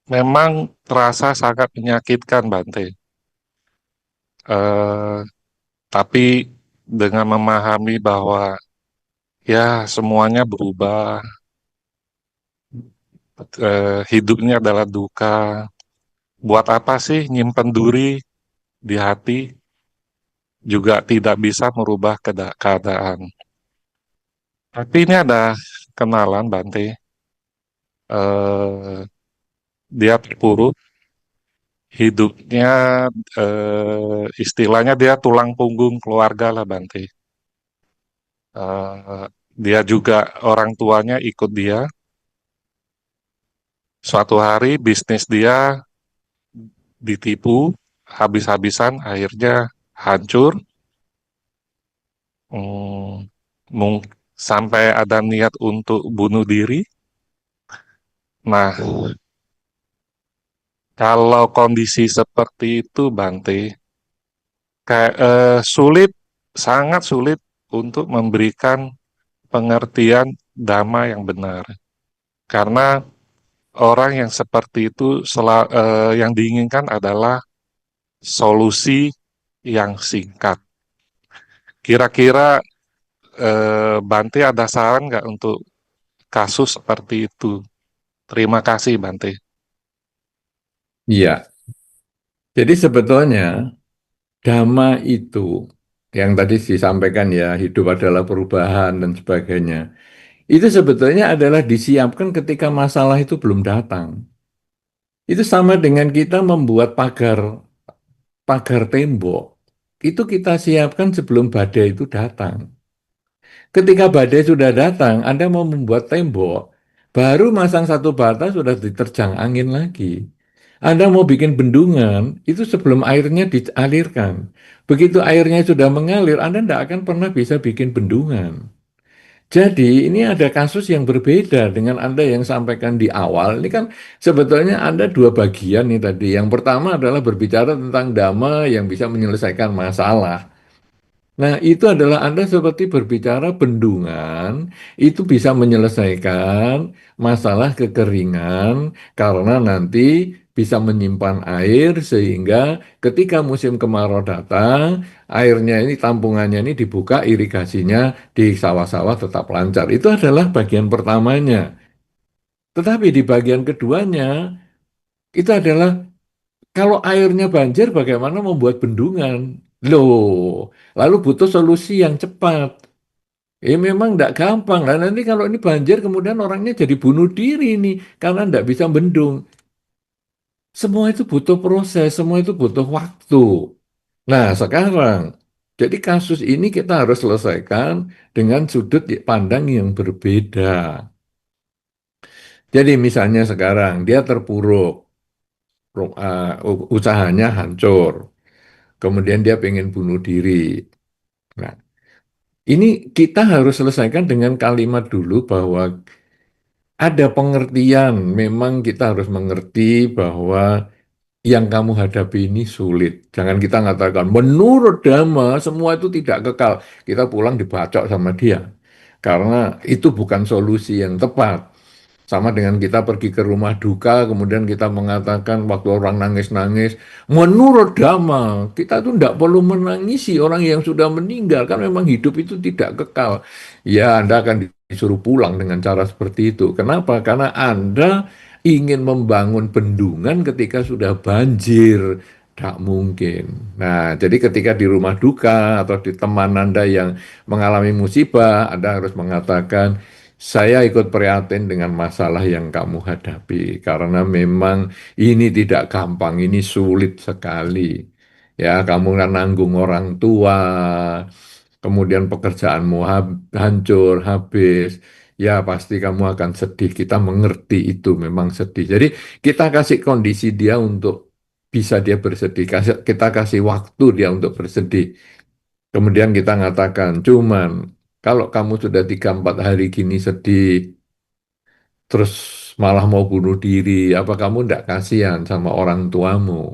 memang terasa sangat menyakitkan Bante. Eh, tapi dengan memahami bahwa ya semuanya berubah, hidupnya adalah duka, buat apa sih nyimpen duri di hati, juga tidak bisa merubah keadaan. Tapi ini ada kenalan Bante, eh, dia terpuruk, hidupnya istilahnya dia tulang punggung keluarga lah Bante. Dia juga orang tuanya ikut dia. Suatu hari bisnis dia ditipu habis-habisan, akhirnya hancur. Hmm, sampai ada niat untuk bunuh diri. Nah, kalau kondisi seperti itu, Bante, kayak sulit, sangat sulit untuk memberikan pengertian dhamma yang benar. Karena orang yang seperti itu yang diinginkan adalah solusi yang singkat. Kira-kira Bante ada saran nggak untuk kasus seperti itu? Terima kasih Bante. Iya, jadi sebetulnya dhamma itu yang tadi disampaikan ya, hidup adalah perubahan dan sebagainya. Itu sebetulnya adalah disiapkan ketika masalah itu belum datang. Itu sama dengan kita membuat pagar pagar tembok. Itu kita siapkan sebelum badai itu datang. Ketika badai sudah datang, Anda mau membuat tembok, baru masang satu bata sudah diterjang angin lagi. Anda mau bikin bendungan, itu sebelum airnya dialirkan. Begitu airnya sudah mengalir, Anda tidak akan pernah bisa bikin bendungan. Jadi ini ada kasus yang berbeda dengan Anda yang sampaikan di awal. Ini kan sebetulnya Anda dua bagian nih tadi. Yang pertama adalah berbicara tentang dhamma yang bisa menyelesaikan masalah. Nah, itu adalah Anda seperti berbicara bendungan, itu bisa menyelesaikan masalah kekeringan karena nanti bisa menyimpan air sehingga ketika musim kemarau datang, airnya ini tampungannya ini dibuka, irigasinya di sawah-sawah tetap lancar. Itu adalah bagian pertamanya. Tetapi di bagian keduanya, itu adalah kalau airnya banjir, bagaimana membuat bendungan? Loh, lalu butuh solusi yang cepat. Memang tidak gampang. Lah nanti kalau ini banjir, kemudian orangnya jadi bunuh diri nih, karena tidak bisa bendung. Semua itu butuh proses, semua itu butuh waktu. Nah, sekarang, jadi kasus ini kita harus selesaikan dengan sudut pandang yang berbeda. Jadi misalnya sekarang, dia terpuruk, usahanya hancur. Kemudian dia pengen bunuh diri. Nah, ini kita harus selesaikan dengan kalimat dulu bahwa ada pengertian. Memang kita harus mengerti bahwa yang kamu hadapi ini sulit. Jangan kita mengatakan, menurut Dhamma, semua itu tidak kekal. Kita pulang dibacok sama dia. Karena itu bukan solusi yang tepat. Sama dengan kita pergi ke rumah duka, kemudian kita mengatakan waktu orang nangis-nangis, menurut Dhamma, kita tuh tidak perlu menangisi orang yang sudah meninggal, kan memang hidup itu tidak kekal. Ya, Anda akan disuruh pulang dengan cara seperti itu. Kenapa? Karena Anda ingin membangun bendungan ketika sudah banjir. Tak mungkin. Nah, jadi ketika di rumah duka atau di teman Anda yang mengalami musibah, Anda harus mengatakan, saya ikut prihatin dengan masalah yang kamu hadapi karena memang ini tidak gampang, ini sulit sekali. Ya, kamu kan nanggung orang tua, kemudian pekerjaanmu hancur, habis. Ya, pasti kamu akan sedih. Kita mengerti itu memang sedih. Jadi, kita kasih kondisi dia untuk bisa dia bersedih. Kita kasih waktu dia untuk bersedih. Kemudian kita mengatakan, cuman kalau kamu sudah 3 4 hari gini sedih, terus malah mau bunuh diri, apa kamu tidak kasihan sama orang tuamu?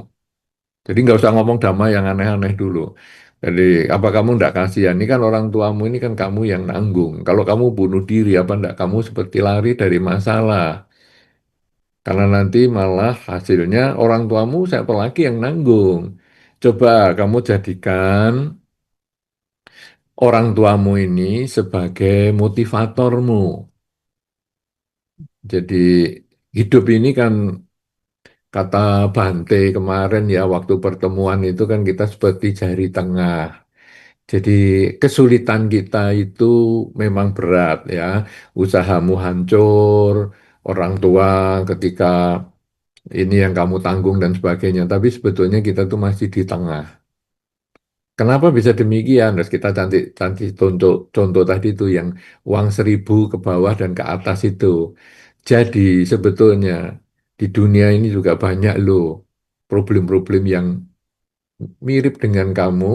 Jadi nggak usah ngomong damai yang aneh-aneh dulu. Jadi apa kamu tidak kasihan? Ini kan orang tuamu, ini kan kamu yang nanggung. Kalau kamu bunuh diri, apa enggak kamu seperti lari dari masalah? Karena nanti malah hasilnya orang tuamu siapa lagi yang nanggung? Coba kamu jadikan orang tuamu ini sebagai motivatormu. Jadi hidup ini kan kata Bante kemarin ya waktu pertemuan itu kan kita seperti jari tengah. Jadi kesulitan kita itu memang berat ya. Usahamu hancur, orang tua ketika ini yang kamu tanggung dan sebagainya. Tapi sebetulnya kita tuh masih di tengah. Kenapa bisa demikian? Terus kita cantik contoh tadi itu yang uang 1.000 ke bawah dan ke atas itu. Jadi sebetulnya di dunia ini juga banyak loh problem-problem yang mirip dengan kamu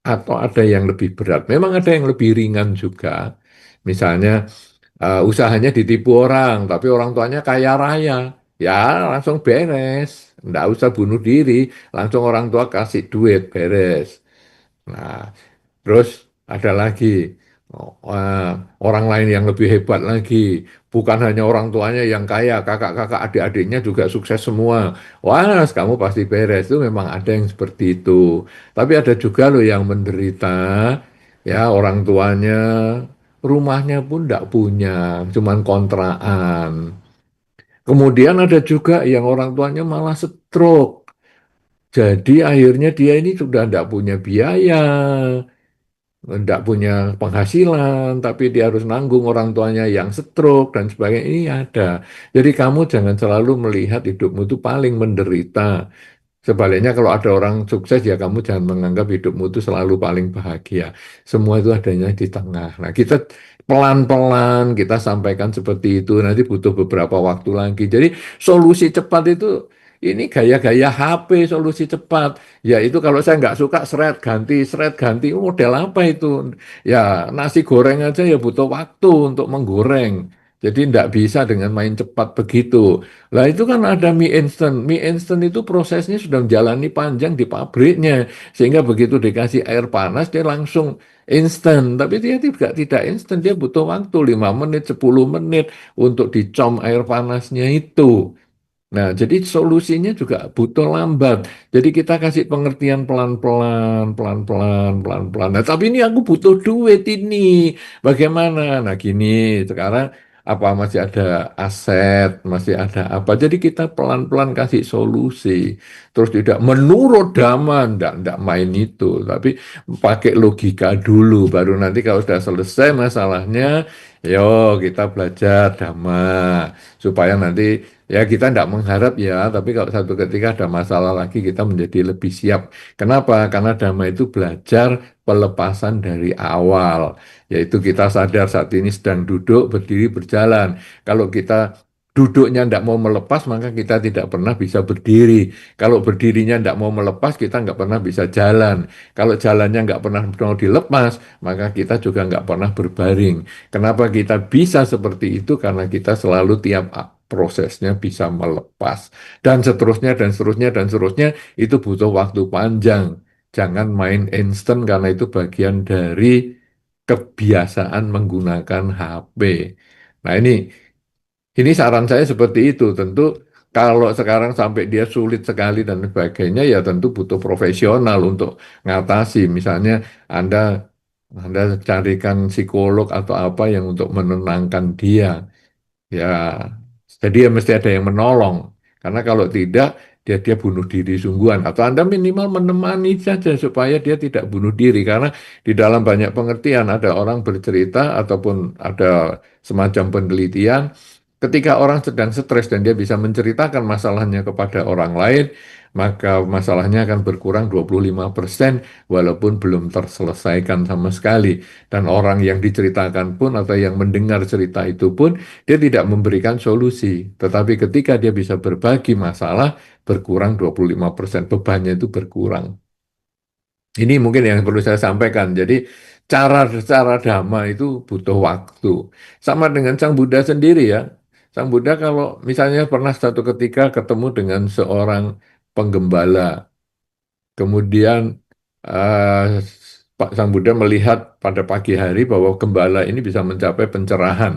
atau ada yang lebih berat. Memang ada yang lebih ringan juga. Misalnya usahanya ditipu orang, tapi orang tuanya kaya raya. Ya langsung beres. Nggak usah bunuh diri, langsung orang tua kasih duit, beres. Nah, terus ada lagi orang lain yang lebih hebat lagi. Bukan hanya orang tuanya yang kaya, kakak-kakak adik-adiknya juga sukses semua. Wah, kamu pasti beres. Itu memang ada yang seperti itu. Tapi ada juga loh yang menderita, ya orang tuanya rumahnya pun tidak punya, cuman kontrakan. Kemudian ada juga yang orang tuanya malah stroke. Jadi akhirnya dia ini sudah tidak punya biaya, tidak punya penghasilan, tapi dia harus nanggung orang tuanya yang stroke dan sebagainya. Ini ada. Jadi kamu jangan selalu melihat hidupmu itu paling menderita. Sebaliknya kalau ada orang sukses ya kamu jangan menganggap hidupmu itu selalu paling bahagia. Semua itu adanya di tengah. Nah kita pelan-pelan kita sampaikan seperti itu. Nanti butuh beberapa waktu lagi. Jadi solusi cepat itu ini gaya-gaya HP solusi cepat. Ya itu kalau saya nggak suka seret ganti. Model apa itu? Ya nasi goreng aja ya butuh waktu untuk menggoreng. Jadi tidak bisa dengan main cepat begitu. Lah itu kan ada mie instant. Mie instant itu prosesnya sudah menjalani panjang di pabriknya. Sehingga begitu dikasih air panas dia langsung instant. Tapi dia tidak instant. Dia butuh waktu 5 menit, 10 menit untuk dicom air panasnya itu. Nah, jadi solusinya juga butuh lambat. Jadi kita kasih pengertian pelan-pelan, pelan-pelan, pelan-pelan. Nah, tapi ini aku butuh duit ini. Bagaimana? Nah, gini, sekarang apa masih ada aset, masih ada apa. Jadi kita pelan-pelan kasih solusi. Terus tidak menurut dhamma, enggak main itu. Tapi pakai logika dulu. Baru nanti kalau sudah selesai masalahnya, yo kita belajar dhamma. Supaya nanti ya kita tidak mengharap ya, tapi kalau satu ketika ada masalah lagi kita menjadi lebih siap. Kenapa? Karena dhamma itu belajar pelepasan dari awal. Yaitu kita sadar saat ini sedang duduk, berdiri, berjalan. Kalau kita duduknya tidak mau melepas, maka kita tidak pernah bisa berdiri. Kalau berdirinya tidak mau melepas, kita nggak pernah bisa jalan. Kalau jalannya nggak pernah mau dilepas, maka kita juga nggak pernah berbaring. Kenapa kita bisa seperti itu? Karena kita selalu tiap prosesnya bisa melepas. Dan seterusnya, dan seterusnya, dan seterusnya, itu butuh waktu panjang. Jangan main instan karena itu bagian dari kebiasaan menggunakan HP. Nah ini saran saya seperti itu. Tentu kalau sekarang sampai dia sulit sekali dan sebagainya, ya tentu butuh profesional untuk ngatasi. Misalnya Anda Anda carikan psikolog atau apa yang untuk menenangkan dia. Ya, jadi ya mesti ada yang menolong. Karena kalau tidak, dia bunuh diri sungguhan. Atau Anda minimal menemani saja supaya dia tidak bunuh diri. Karena di dalam banyak pengertian ada orang bercerita ataupun ada semacam penelitian. Ketika orang sedang stres dan dia bisa menceritakan masalahnya kepada orang lain, maka masalahnya akan berkurang 25% walaupun belum terselesaikan sama sekali. Dan orang yang diceritakan pun atau yang mendengar cerita itu pun dia tidak memberikan solusi, tetapi ketika dia bisa berbagi masalah, berkurang 25%, bebannya itu berkurang. Ini mungkin yang perlu saya sampaikan. Jadi cara-cara dhamma itu butuh waktu. Sama dengan Sang Buddha sendiri ya. Sang Buddha kalau misalnya pernah satu ketika ketemu dengan seorang penggembala, kemudian eh, Pak Sang Buddha melihat pada pagi hari bahwa gembala ini bisa mencapai pencerahan.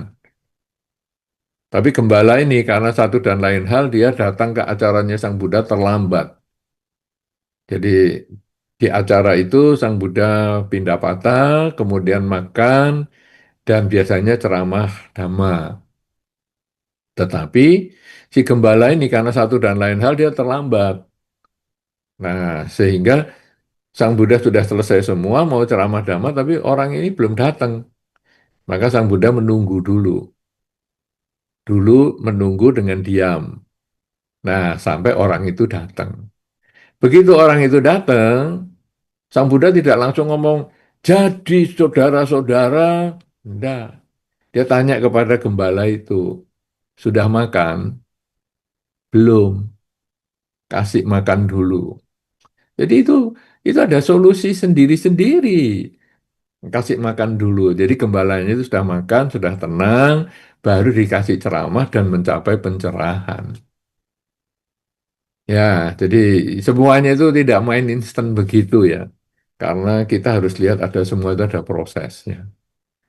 Tapi gembala ini karena satu dan lain hal dia datang ke acaranya Sang Buddha terlambat. Jadi di acara itu Sang Buddha pindah patah, kemudian makan dan biasanya ceramah dhamma. Tetapi si gembala ini karena satu dan lain hal dia terlambat. Nah, sehingga Sang Buddha sudah selesai semua, mau ceramah damai, tapi orang ini belum datang. Maka Sang Buddha menunggu dulu. Dulu menunggu dengan diam. Nah, sampai orang itu datang. Begitu orang itu datang, Sang Buddha tidak langsung ngomong, jadi saudara-saudara, enggak. Dia tanya kepada gembala itu, sudah makan? Belum. Kasih makan dulu. Jadi itu ada solusi sendiri-sendiri. Kasih makan dulu. Jadi gembalanya itu sudah makan, sudah tenang, baru dikasih ceramah dan mencapai pencerahan. Ya, jadi semuanya itu tidak main instan begitu ya. Karena kita harus lihat ada semua itu ada prosesnya.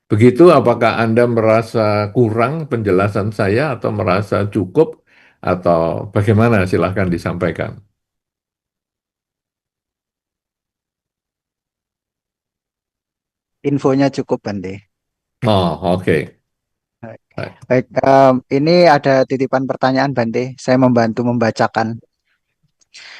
Begitu, apakah Anda merasa kurang penjelasan saya atau merasa cukup atau bagaimana? Silahkan disampaikan. Infonya cukup, Bante. Oh, oke. Baik. Baik, ini ada titipan pertanyaan, Bante. Saya membantu membacakan.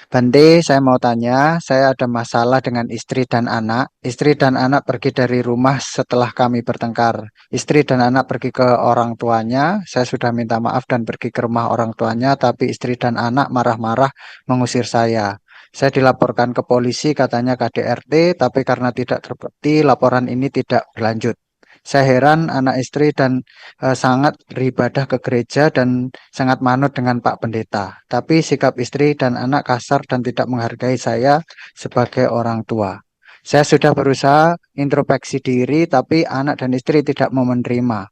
Bante, saya mau tanya, saya ada masalah dengan istri dan anak. Istri dan anak pergi dari rumah setelah kami bertengkar. Istri dan anak pergi ke orang tuanya. Saya sudah minta maaf dan pergi ke rumah orang tuanya, tapi istri dan anak marah-marah mengusir saya. Saya dilaporkan ke polisi, katanya KDRT, tapi karena tidak terbukti, laporan ini tidak berlanjut. Saya heran anak istri dan sangat beribadah ke gereja dan sangat manut dengan Pak Pendeta. Tapi sikap istri dan anak kasar dan tidak menghargai saya sebagai orang tua. Saya sudah berusaha introspeksi diri, tapi anak dan istri tidak mau menerima.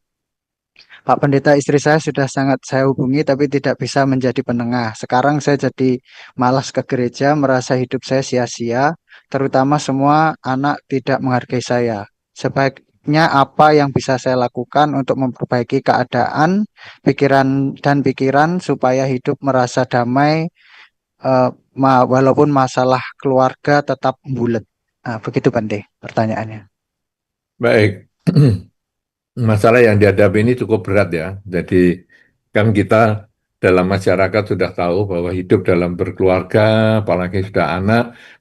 Pak Pendeta, istri saya sudah sangat saya hubungi, tapi tidak bisa menjadi penengah. Sekarang saya jadi malas ke gereja, merasa hidup saya sia-sia, terutama semua anak tidak menghargai saya. Sebaiknya apa yang bisa saya lakukan untuk memperbaiki keadaan, pikiran supaya hidup merasa damai, walaupun masalah keluarga tetap bulat. Nah, begitu Bante pertanyaannya. Baik. Masalah yang dihadapi ini cukup berat ya. Jadi kan kita dalam masyarakat sudah tahu bahwa hidup dalam berkeluarga, apalagi sudah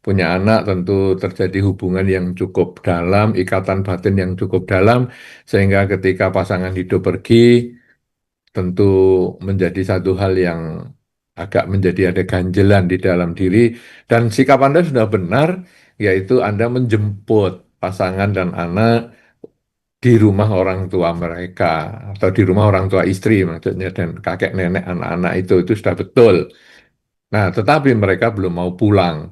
punya anak tentu terjadi hubungan yang cukup dalam, ikatan batin yang cukup dalam, sehingga ketika pasangan hidup pergi, tentu menjadi satu hal yang agak menjadi ada ganjelan di dalam diri. Dan sikap Anda sudah benar, yaitu Anda menjemput pasangan dan anak di rumah orang tua mereka atau di rumah orang tua istri maksudnya dan kakek nenek anak-anak itu sudah betul. Nah, tetapi mereka belum mau pulang.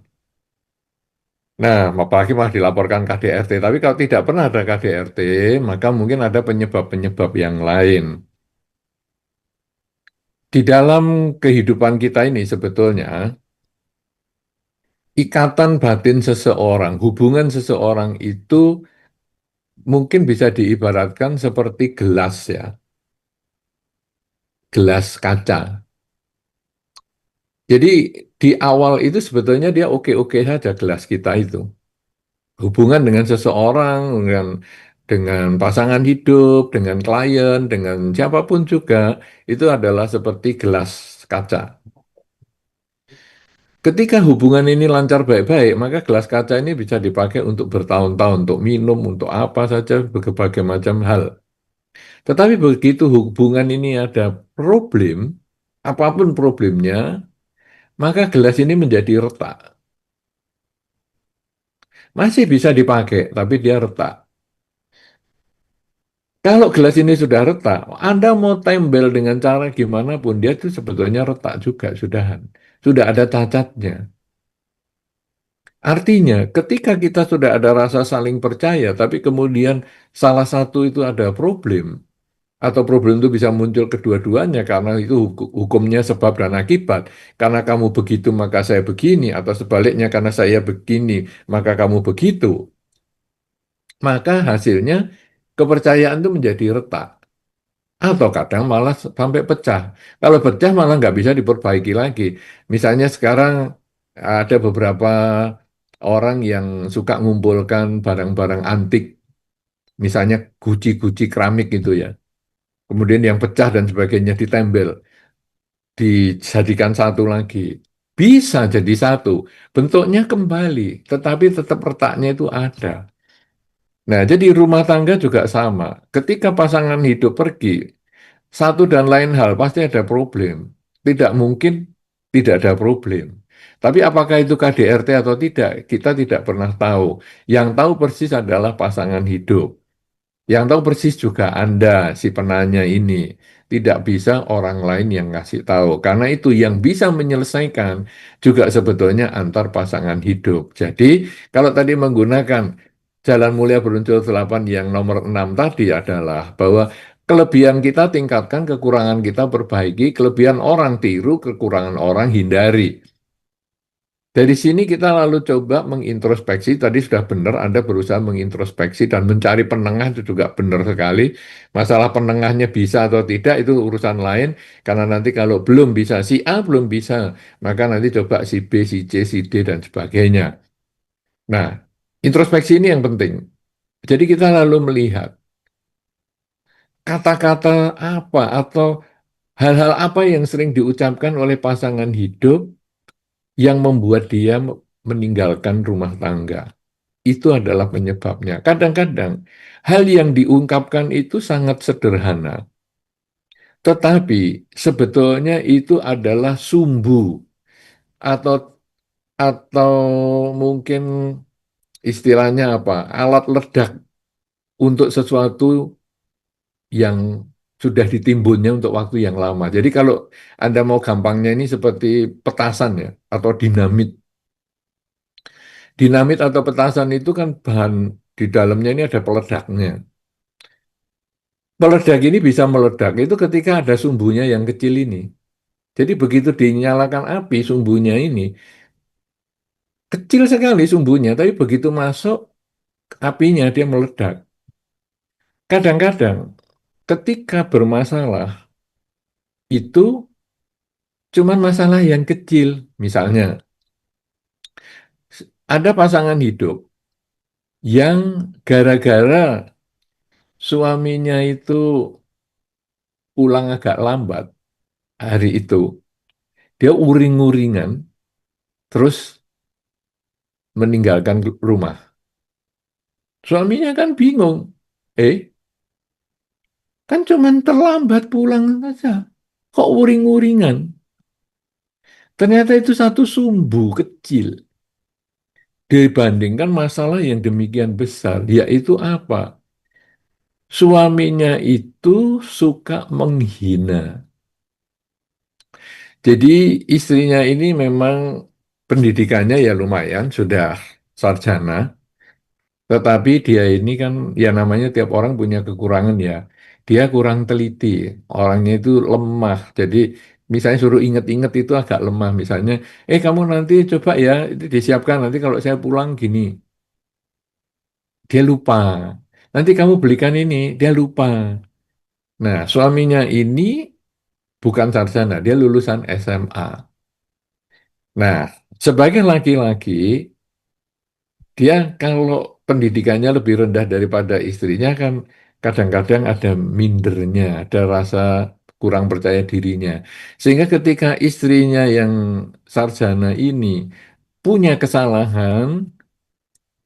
Nah, apalagi malah dilaporkan KDRT. Tapi kalau tidak pernah ada KDRT, maka mungkin ada penyebab-penyebab yang lain. Di dalam kehidupan kita ini sebetulnya ikatan batin seseorang, hubungan seseorang itu mungkin bisa diibaratkan seperti gelas ya, gelas kaca. Jadi di awal itu sebetulnya dia oke-oke saja gelas kita itu. Hubungan dengan seseorang, dengan pasangan hidup, dengan klien, dengan siapapun juga, itu adalah seperti gelas kaca. Ketika hubungan ini lancar baik-baik, maka gelas kaca ini bisa dipakai untuk bertahun-tahun, untuk minum, untuk apa saja, berbagai macam hal. Tetapi begitu hubungan ini ada problem, apapun problemnya, maka gelas ini menjadi retak. Masih bisa dipakai, tapi dia retak. Kalau gelas ini sudah retak, Anda mau tempel dengan cara gimana pun, dia itu sebetulnya retak juga, sudahan. Sudah ada cacatnya. Artinya, ketika kita sudah ada rasa saling percaya, tapi kemudian salah satu itu ada problem, atau problem itu bisa muncul kedua-duanya karena itu hukumnya sebab dan akibat. Karena kamu begitu, maka saya begini, atau sebaliknya karena saya begini, maka kamu begitu. Maka hasilnya kepercayaan itu menjadi retak. Atau kadang malah sampai pecah. Kalau pecah malah nggak bisa diperbaiki lagi. Misalnya sekarang ada beberapa orang yang suka mengumpulkan barang-barang antik, misalnya guci-guci keramik gitu ya. kemudian yang pecah dan sebagainya ditempel, dijadikan satu lagi. Bisa jadi satu, bentuknya kembali, tetapi tetap retaknya itu ada. Nah, jadi rumah tangga juga sama. Ketika pasangan hidup pergi, satu dan lain hal pasti ada problem. Tidak mungkin tidak ada problem. Tapi apakah itu KDRT atau tidak, kita tidak pernah tahu. Yang tahu persis adalah pasangan hidup. Yang tahu persis juga Anda, si penanya ini. Tidak bisa orang lain yang ngasih tahu. Karena itu yang bisa menyelesaikan juga sebetulnya antar pasangan hidup. Jadi kalau tadi menggunakan Jalan Mulia Berunsur 8 yang nomor 6 tadi adalah bahwa kelebihan kita tingkatkan, kekurangan kita perbaiki, kelebihan orang tiru, kekurangan orang hindari. Dari sini kita lalu coba mengintrospeksi, tadi sudah benar Anda berusaha mengintrospeksi dan mencari penengah itu juga benar sekali. Masalah penengahnya bisa atau tidak itu urusan lain, karena nanti kalau belum bisa si A, belum bisa, maka nanti coba si B, si C, si D, dan sebagainya. Nah, introspeksi ini yang penting. Jadi kita lalu melihat kata-kata apa atau hal-hal apa yang sering diucapkan oleh pasangan hidup yang membuat dia meninggalkan rumah tangga. Itu adalah penyebabnya. Kadang-kadang hal yang diungkapkan itu sangat sederhana, tetapi sebetulnya itu adalah sumbu atau atau mungkin istilahnya apa? Alat ledak untuk sesuatu yang sudah ditimbunnya untuk waktu yang lama. Jadi kalau Anda mau gampangnya ini seperti petasan ya atau dinamit. Dinamit atau petasan itu kan bahan di dalamnya ini ada peledaknya. Meledak ini bisa meledak itu ketika ada sumbunya yang kecil ini. Jadi begitu dinyalakan api sumbunya ini, kecil sekali sumbunya, tapi begitu masuk apinya dia meledak. Kadang-kadang ketika bermasalah itu cuma masalah yang kecil. Misalnya ada pasangan hidup yang gara-gara suaminya itu pulang agak lambat hari itu, dia uring-uringan terus meninggalkan rumah. Suaminya kan bingung. Eh, kan cuman terlambat pulang saja. Kok uring-uringan? Ternyata itu satu sumbu kecil dibandingkan masalah yang demikian besar, yaitu apa? Suaminya itu suka menghina. Jadi istrinya ini memang pendidikannya ya lumayan, sudah sarjana, tetapi dia ini kan ya namanya tiap orang punya kekurangan ya. Dia kurang teliti, orangnya itu lemah. Jadi misalnya suruh inget-inget itu agak lemah. Misalnya, kamu nanti coba ya, itu disiapkan nanti kalau saya pulang gini. Dia lupa. Nanti kamu belikan ini, dia lupa. Nah, suaminya ini bukan sarjana, dia lulusan SMA. Nah, sebagai laki-laki, dia kalau pendidikannya lebih rendah daripada istrinya kan kadang-kadang ada mindernya, ada rasa kurang percaya dirinya. Sehingga ketika istrinya yang sarjana ini punya kesalahan,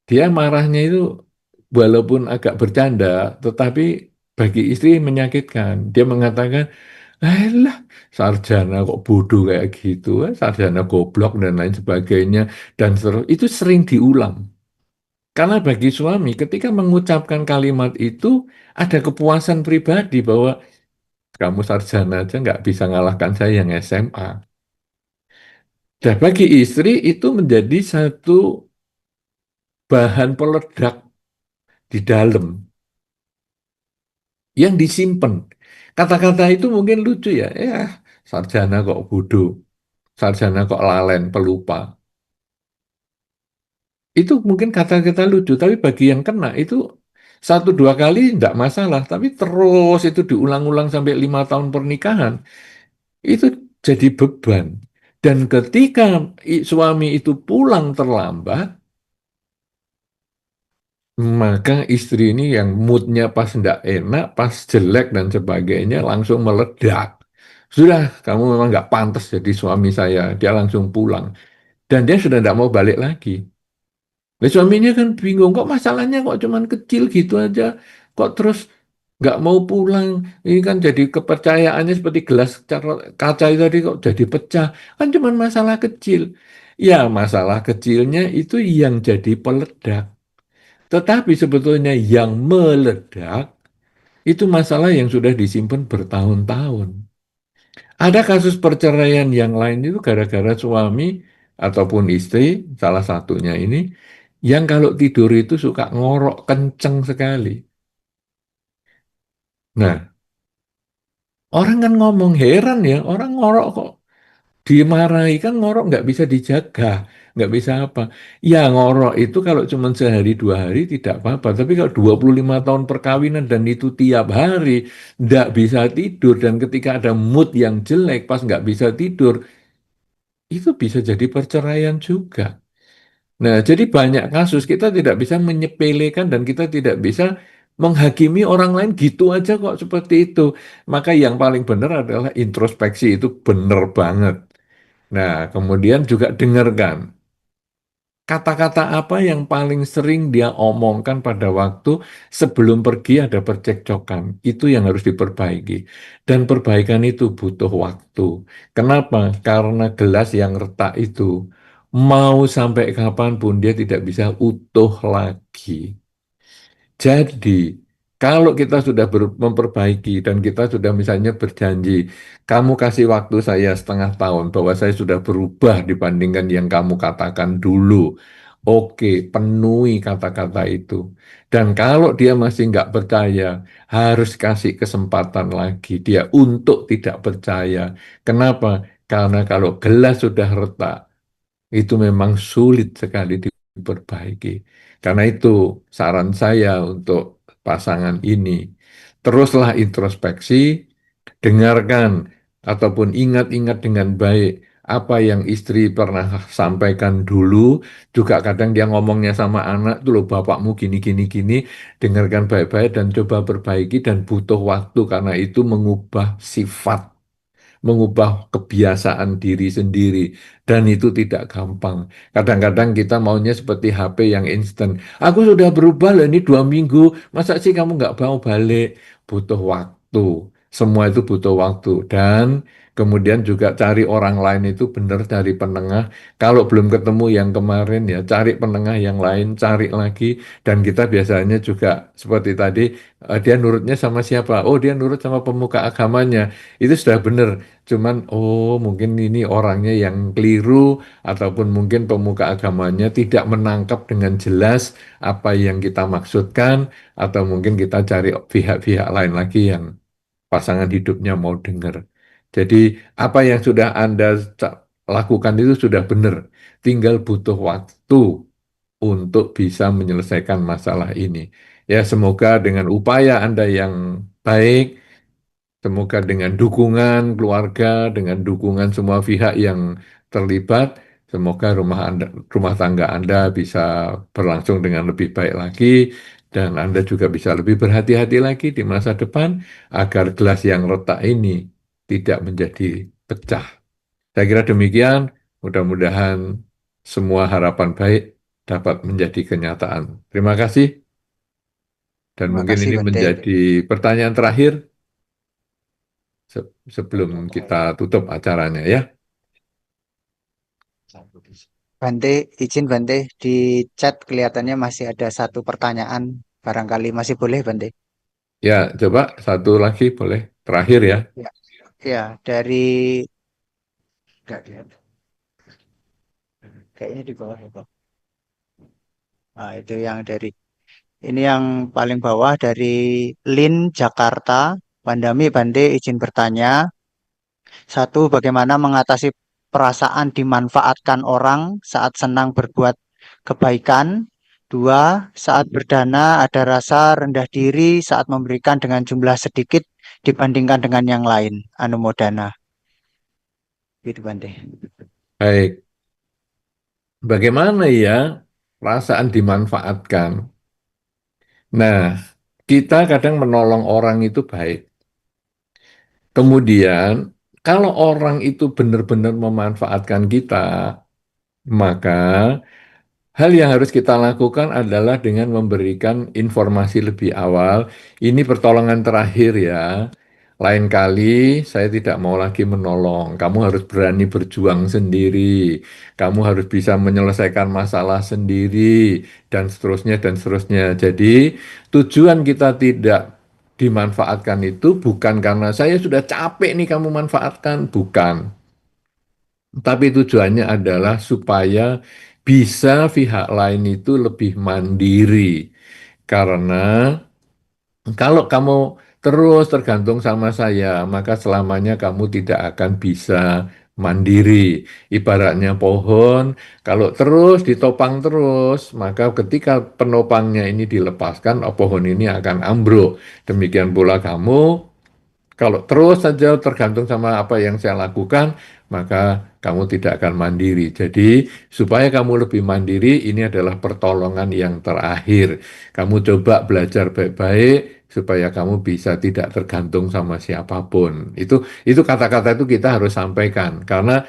dia marahnya itu walaupun agak bercanda, tetapi bagi istri menyakitkan. Dia mengatakan, lah, sarjana kok bodoh kayak gitu, sarjana goblok dan lain sebagainya, dan itu sering diulang. Karena bagi suami, ketika mengucapkan kalimat itu, ada kepuasan pribadi bahwa kamu sarjana aja nggak bisa ngalahkan saya yang SMA. Dan bagi istri itu menjadi satu bahan peledak di dalam yang disimpan. Kata-kata itu mungkin lucu ya, sarjana kok bodoh, sarjana kok lalen, pelupa. Itu mungkin kata-kata lucu, tapi bagi yang kena itu satu dua kali tidak masalah, tapi terus itu diulang-ulang sampai 5 tahun pernikahan, itu jadi beban. Dan ketika suami itu pulang terlambat, Maka istri ini yang moodnya pas ndak enak, pas jelek dan sebagainya langsung meledak. Sudah, kamu memang nggak pantas jadi suami saya. Dia langsung pulang. Dan dia sudah nggak mau balik lagi. Nah, suaminya kan bingung, kok masalahnya kok cuman kecil gitu aja. Kok terus nggak mau pulang. Ini kan jadi kepercayaannya seperti gelas kaca itu tadi kok jadi pecah. Kan cuman masalah kecil. Ya, masalah kecilnya itu yang jadi peledak. Tetapi sebetulnya yang meledak itu masalah yang sudah disimpan bertahun-tahun. Ada kasus perceraian yang lain itu gara-gara suami ataupun istri, salah satunya ini, yang kalau tidur itu suka ngorok kenceng sekali. Nah, orang kan ngomong heran ya, orang ngorok kok dimarahi kan ngorok nggak bisa dijaga, nggak bisa apa. Ya ngorok itu kalau cuma sehari dua hari tidak apa-apa, tapi kalau 25 tahun perkawinan dan itu tiap hari nggak bisa tidur dan ketika ada mood yang jelek pas nggak bisa tidur, itu bisa jadi perceraian juga. Nah, jadi banyak kasus kita tidak bisa menyepelekan dan kita tidak bisa menghakimi orang lain gitu aja kok seperti itu. Maka yang paling benar adalah introspeksi itu benar banget. Nah, kemudian juga dengarkan kata-kata apa yang paling sering dia omongkan pada waktu sebelum pergi ada percekcokan. Itu yang harus diperbaiki. Dan perbaikan itu butuh waktu. Kenapa? Karena gelas yang retak itu mau sampai kapanpun dia tidak bisa utuh lagi. Jadi, kalau kita sudah memperbaiki dan kita sudah misalnya berjanji, kamu kasih waktu saya setengah tahun bahwa saya sudah berubah dibandingkan yang kamu katakan dulu. Oke, penuhi kata-kata itu. Dan kalau dia masih nggak percaya, harus kasih kesempatan lagi dia untuk tidak percaya. Kenapa? Karena kalau gelas sudah retak, itu memang sulit sekali diperbaiki. Karena itu saran saya untuk pasangan ini, teruslah introspeksi, dengarkan ataupun ingat-ingat dengan baik apa yang istri pernah sampaikan dulu, juga kadang dia ngomongnya sama anak tuh loh bapakmu gini gini gini, dengarkan baik-baik dan coba perbaiki dan butuh waktu karena itu mengubah sifat, mengubah kebiasaan diri sendiri dan itu tidak gampang. Kadang-kadang kita maunya seperti HP yang instan. Aku sudah berubah loh ini 2 minggu, masa sih kamu nggak mau balik? Butuh waktu. Semua itu butuh waktu dan kemudian juga cari orang lain itu benar cari penengah. Kalau belum ketemu yang kemarin ya cari penengah yang lain, cari lagi dan kita biasanya juga seperti tadi dia nurutnya sama siapa? Oh dia nurut sama pemuka agamanya. Itu sudah benar. Cuman, oh mungkin ini orangnya yang keliru, ataupun mungkin pemuka agamanya tidak menangkap dengan jelas apa yang kita maksudkan, atau mungkin kita cari pihak-pihak lain lagi yang pasangan hidupnya mau dengar. Jadi, apa yang sudah Anda lakukan itu sudah benar. Tinggal butuh waktu untuk bisa menyelesaikan masalah ini. Ya, semoga dengan upaya Anda yang baik, semoga dengan dukungan keluarga, dengan dukungan semua pihak yang terlibat, semoga rumah tangga Anda bisa berlangsung dengan lebih baik lagi dan Anda juga bisa lebih berhati-hati lagi di masa depan agar gelas yang retak ini tidak menjadi pecah. Saya kira demikian, mudah-mudahan semua harapan baik dapat menjadi kenyataan. Terima kasih dan Terima mungkin kasih ini Bante. menjadi pertanyaan terakhir sebelum kita tutup acaranya ya. Bante, izin Bante, di chat kelihatannya masih ada satu pertanyaan. Barangkali masih boleh Bante. Ya, coba satu lagi boleh. Terakhir ya. Ya, ya dari enggak dia. Kayaknya di bawah ya, Pak. Nah, itu yang dari ini yang paling bawah dari Lin Jakarta. Pandami Bante izin bertanya. Satu, bagaimana mengatasi perasaan dimanfaatkan orang saat senang berbuat kebaikan. Dua, saat berdana ada rasa rendah diri saat memberikan dengan jumlah sedikit dibandingkan dengan yang lain. Anumodana. Gitu Bante. Baik. Bagaimana ya perasaan dimanfaatkan? Nah, kita kadang menolong orang itu baik. Kemudian, kalau orang itu benar-benar memanfaatkan kita, maka hal yang harus kita lakukan adalah dengan memberikan informasi lebih awal. Ini pertolongan terakhir ya. Lain kali saya tidak mau lagi menolong. Kamu harus berani berjuang sendiri. Kamu harus bisa menyelesaikan masalah sendiri dan seterusnya dan seterusnya. Jadi tujuan kita tidak dimanfaatkan itu bukan karena saya sudah capek nih kamu manfaatkan, bukan. Tapi tujuannya adalah supaya bisa pihak lain itu lebih mandiri. Karena kalau kamu terus tergantung sama saya, maka selamanya kamu tidak akan bisa mandiri. Ibaratnya pohon, kalau terus ditopang terus, maka ketika penopangnya ini dilepaskan, pohon ini akan ambruk. Demikian pula kamu kalau terus saja tergantung sama apa yang saya lakukan, maka kamu tidak akan mandiri. Jadi, supaya kamu lebih mandiri, ini adalah pertolongan yang terakhir. Kamu coba belajar baik-baik supaya kamu bisa tidak tergantung sama siapapun. Itu kata-kata itu kita harus sampaikan karena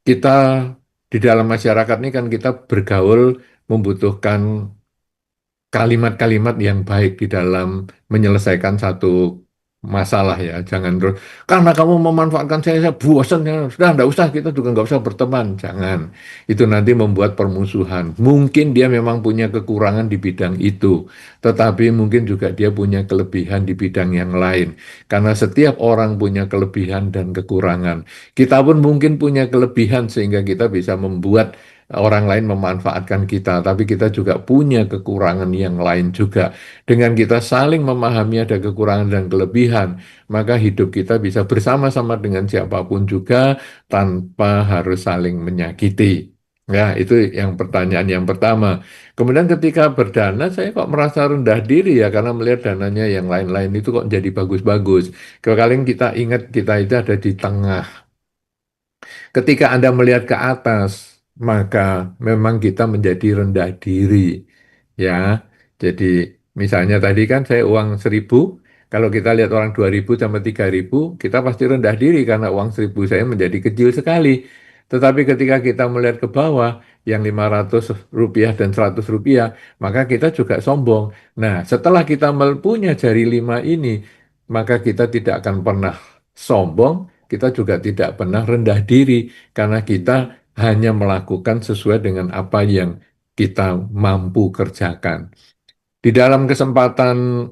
kita di dalam masyarakat ini kan kita bergaul membutuhkan kalimat-kalimat yang baik di dalam menyelesaikan satu masalah ya. Jangan terus, karena kamu memanfaatkan saya bosan ya. Sudah, enggak usah, kita juga enggak usah berteman. Jangan. Itu nanti membuat permusuhan. Mungkin dia memang punya kekurangan di bidang itu, tetapi mungkin juga dia punya kelebihan di bidang yang lain. Karena setiap orang punya kelebihan dan kekurangan. Kita pun mungkin punya kelebihan sehingga kita bisa membuat orang lain memanfaatkan kita, tapi kita juga punya kekurangan yang lain juga. Dengan kita saling memahami ada kekurangan dan kelebihan, maka hidup kita bisa bersama-sama dengan siapapun juga tanpa harus saling menyakiti. Ya, itu yang pertanyaan yang pertama. Kemudian ketika berdana, saya kok merasa rendah diri ya, karena melihat dananya yang lain-lain itu kok jadi bagus-bagus. Kalian kita ingat kita itu ada di tengah. Ketika Anda melihat ke atas, maka memang kita menjadi rendah diri. Ya, jadi misalnya tadi kan saya uang 1.000, kalau kita lihat orang 2.000 sama 3.000, kita pasti rendah diri karena uang 1.000 saya menjadi kecil sekali. Tetapi ketika kita melihat ke bawah, yang 500 rupiah dan 100 rupiah, maka kita juga sombong. Nah, setelah kita punya jari 5 ini, maka kita tidak akan pernah sombong, kita juga tidak pernah rendah diri, karena kita hanya melakukan sesuai dengan apa yang kita mampu kerjakan. Di dalam kesempatan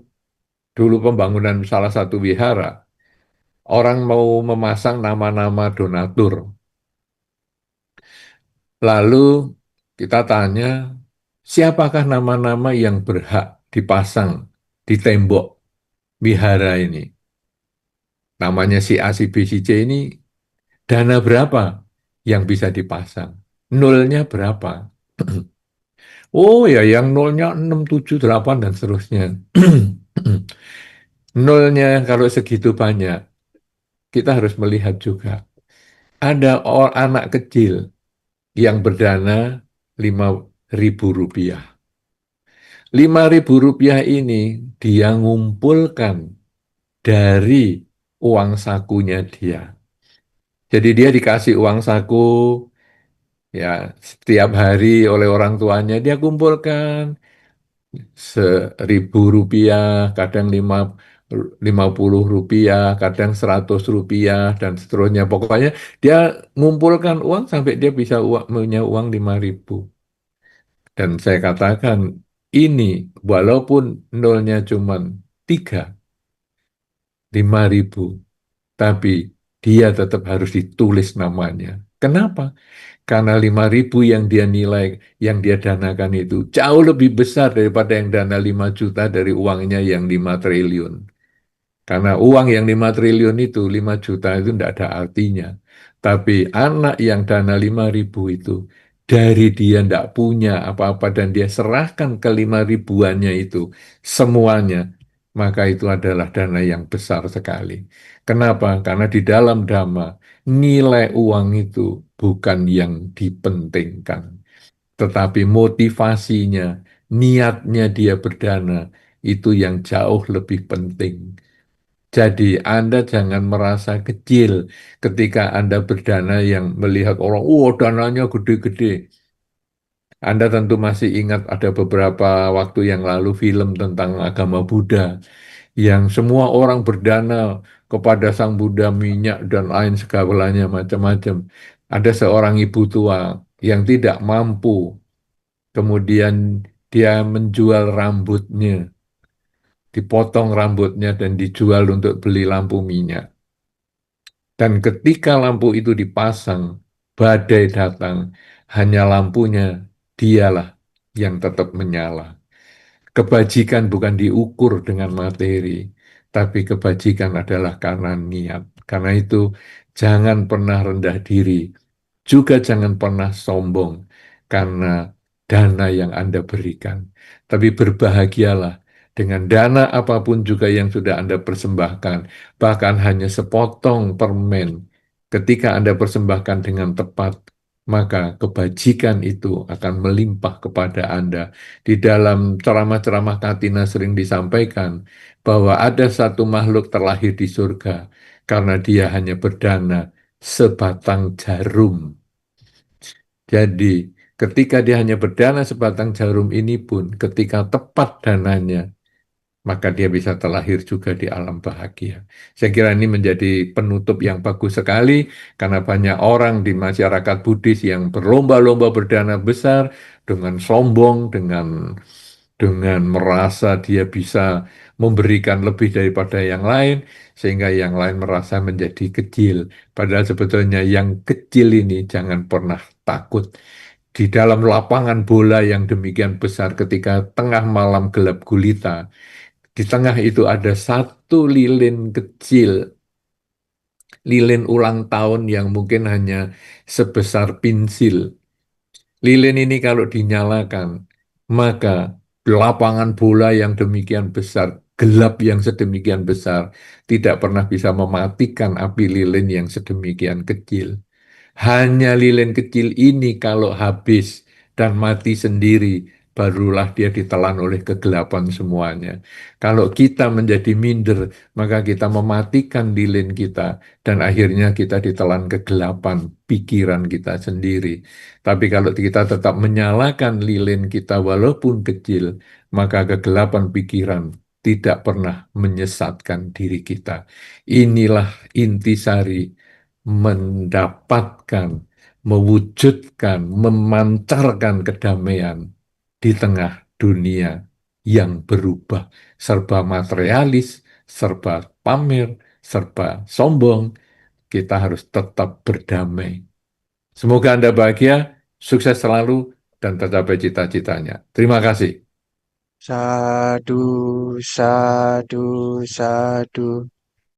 dulu pembangunan salah satu wihara, orang mau memasang nama-nama donatur. Lalu kita tanya, siapakah nama-nama yang berhak dipasang di tembok wihara ini? Namanya si A, si B, si C ini, dana berapa yang bisa dipasang? Nolnya berapa? Oh ya, yang nolnya 6, 7, 8, dan seterusnya. Nolnya kalau segitu banyak, kita harus melihat juga. Ada anak kecil yang berdana 5.000 rupiah. 5.000 rupiah ini dia ngumpulkan dari uang sakunya dia. Jadi dia dikasih uang saku, ya setiap hari oleh orang tuanya dia kumpulkan 1.000 rupiah, kadang 50 rupiah, kadang 100 rupiah, dan seterusnya. Pokoknya dia ngumpulkan uang sampai dia bisa punya uang 5.000. Dan saya katakan, ini walaupun nolnya cuma 3, 5.000, tapi dia tetap harus ditulis namanya. Kenapa? Karena 5.000 yang dia nilai, yang dia danakan itu jauh lebih besar daripada yang dana 5 juta dari uangnya yang 5 triliun. Karena uang yang 5 triliun itu, 5 juta itu tidak ada artinya. Tapi anak yang dana 5.000 itu, dari dia tidak punya apa-apa dan dia serahkan ke 5.000-annya itu semuanya, maka itu adalah dana yang besar sekali. Kenapa? Karena di dalam Dhamma, nilai uang itu bukan yang dipentingkan. Tetapi motivasinya, niatnya dia berdana, itu yang jauh lebih penting. Jadi Anda jangan merasa kecil ketika Anda berdana yang melihat orang, oh dananya gede-gede. Anda tentu masih ingat ada beberapa waktu yang lalu film tentang agama Buddha yang semua orang berdana kepada Sang Buddha minyak dan lain segalanya macam-macam. Ada seorang ibu tua yang tidak mampu, kemudian dia menjual rambutnya, dipotong rambutnya dan dijual untuk beli lampu minyak. Dan ketika lampu itu dipasang, badai datang, hanya lampunya dialah yang tetap menyala. Kebajikan bukan diukur dengan materi, tapi kebajikan adalah karena niat. Karena itu, jangan pernah rendah diri, juga jangan pernah sombong karena dana yang Anda berikan. Tapi berbahagialah dengan dana apapun juga yang sudah Anda persembahkan, bahkan hanya sepotong permen. Ketika Anda persembahkan dengan tepat, maka kebajikan itu akan melimpah kepada Anda. Di dalam ceramah-ceramah Katina sering disampaikan bahwa ada satu makhluk terlahir di surga karena dia hanya berdana sebatang jarum. Jadi, ketika dia hanya berdana sebatang jarum ini pun, ketika tepat dananya, maka dia bisa terlahir juga di alam bahagia. Saya kira ini menjadi penutup yang bagus sekali, karena banyak orang di masyarakat Buddhis yang berlomba-lomba berdana besar, dengan sombong, dengan merasa dia bisa memberikan lebih daripada yang lain, sehingga yang lain merasa menjadi kecil. Padahal sebetulnya yang kecil ini jangan pernah takut. Di dalam lapangan bola yang demikian besar ketika tengah malam gelap gulita, di tengah itu ada satu lilin kecil, lilin ulang tahun yang mungkin hanya sebesar pensil. Lilin ini kalau dinyalakan, maka lapangan bola yang demikian besar, gelap yang sedemikian besar, tidak pernah bisa mematikan api lilin yang sedemikian kecil. Hanya lilin kecil ini kalau habis dan mati sendiri, barulah dia ditelan oleh kegelapan semuanya. Kalau kita menjadi minder, maka kita mematikan lilin kita, dan akhirnya kita ditelan kegelapan pikiran kita sendiri. Tapi kalau kita tetap menyalakan lilin kita walaupun kecil, maka kegelapan pikiran tidak pernah menyesatkan diri kita. Inilah intisari mendapatkan, mewujudkan, memancarkan kedamaian di tengah dunia yang berubah, serba materialis, serba pamer, serba sombong. Kita harus tetap berdamai. Semoga Anda bahagia, sukses selalu, dan tercapai cita-citanya. Terima kasih. Sadu, sadu, sadu.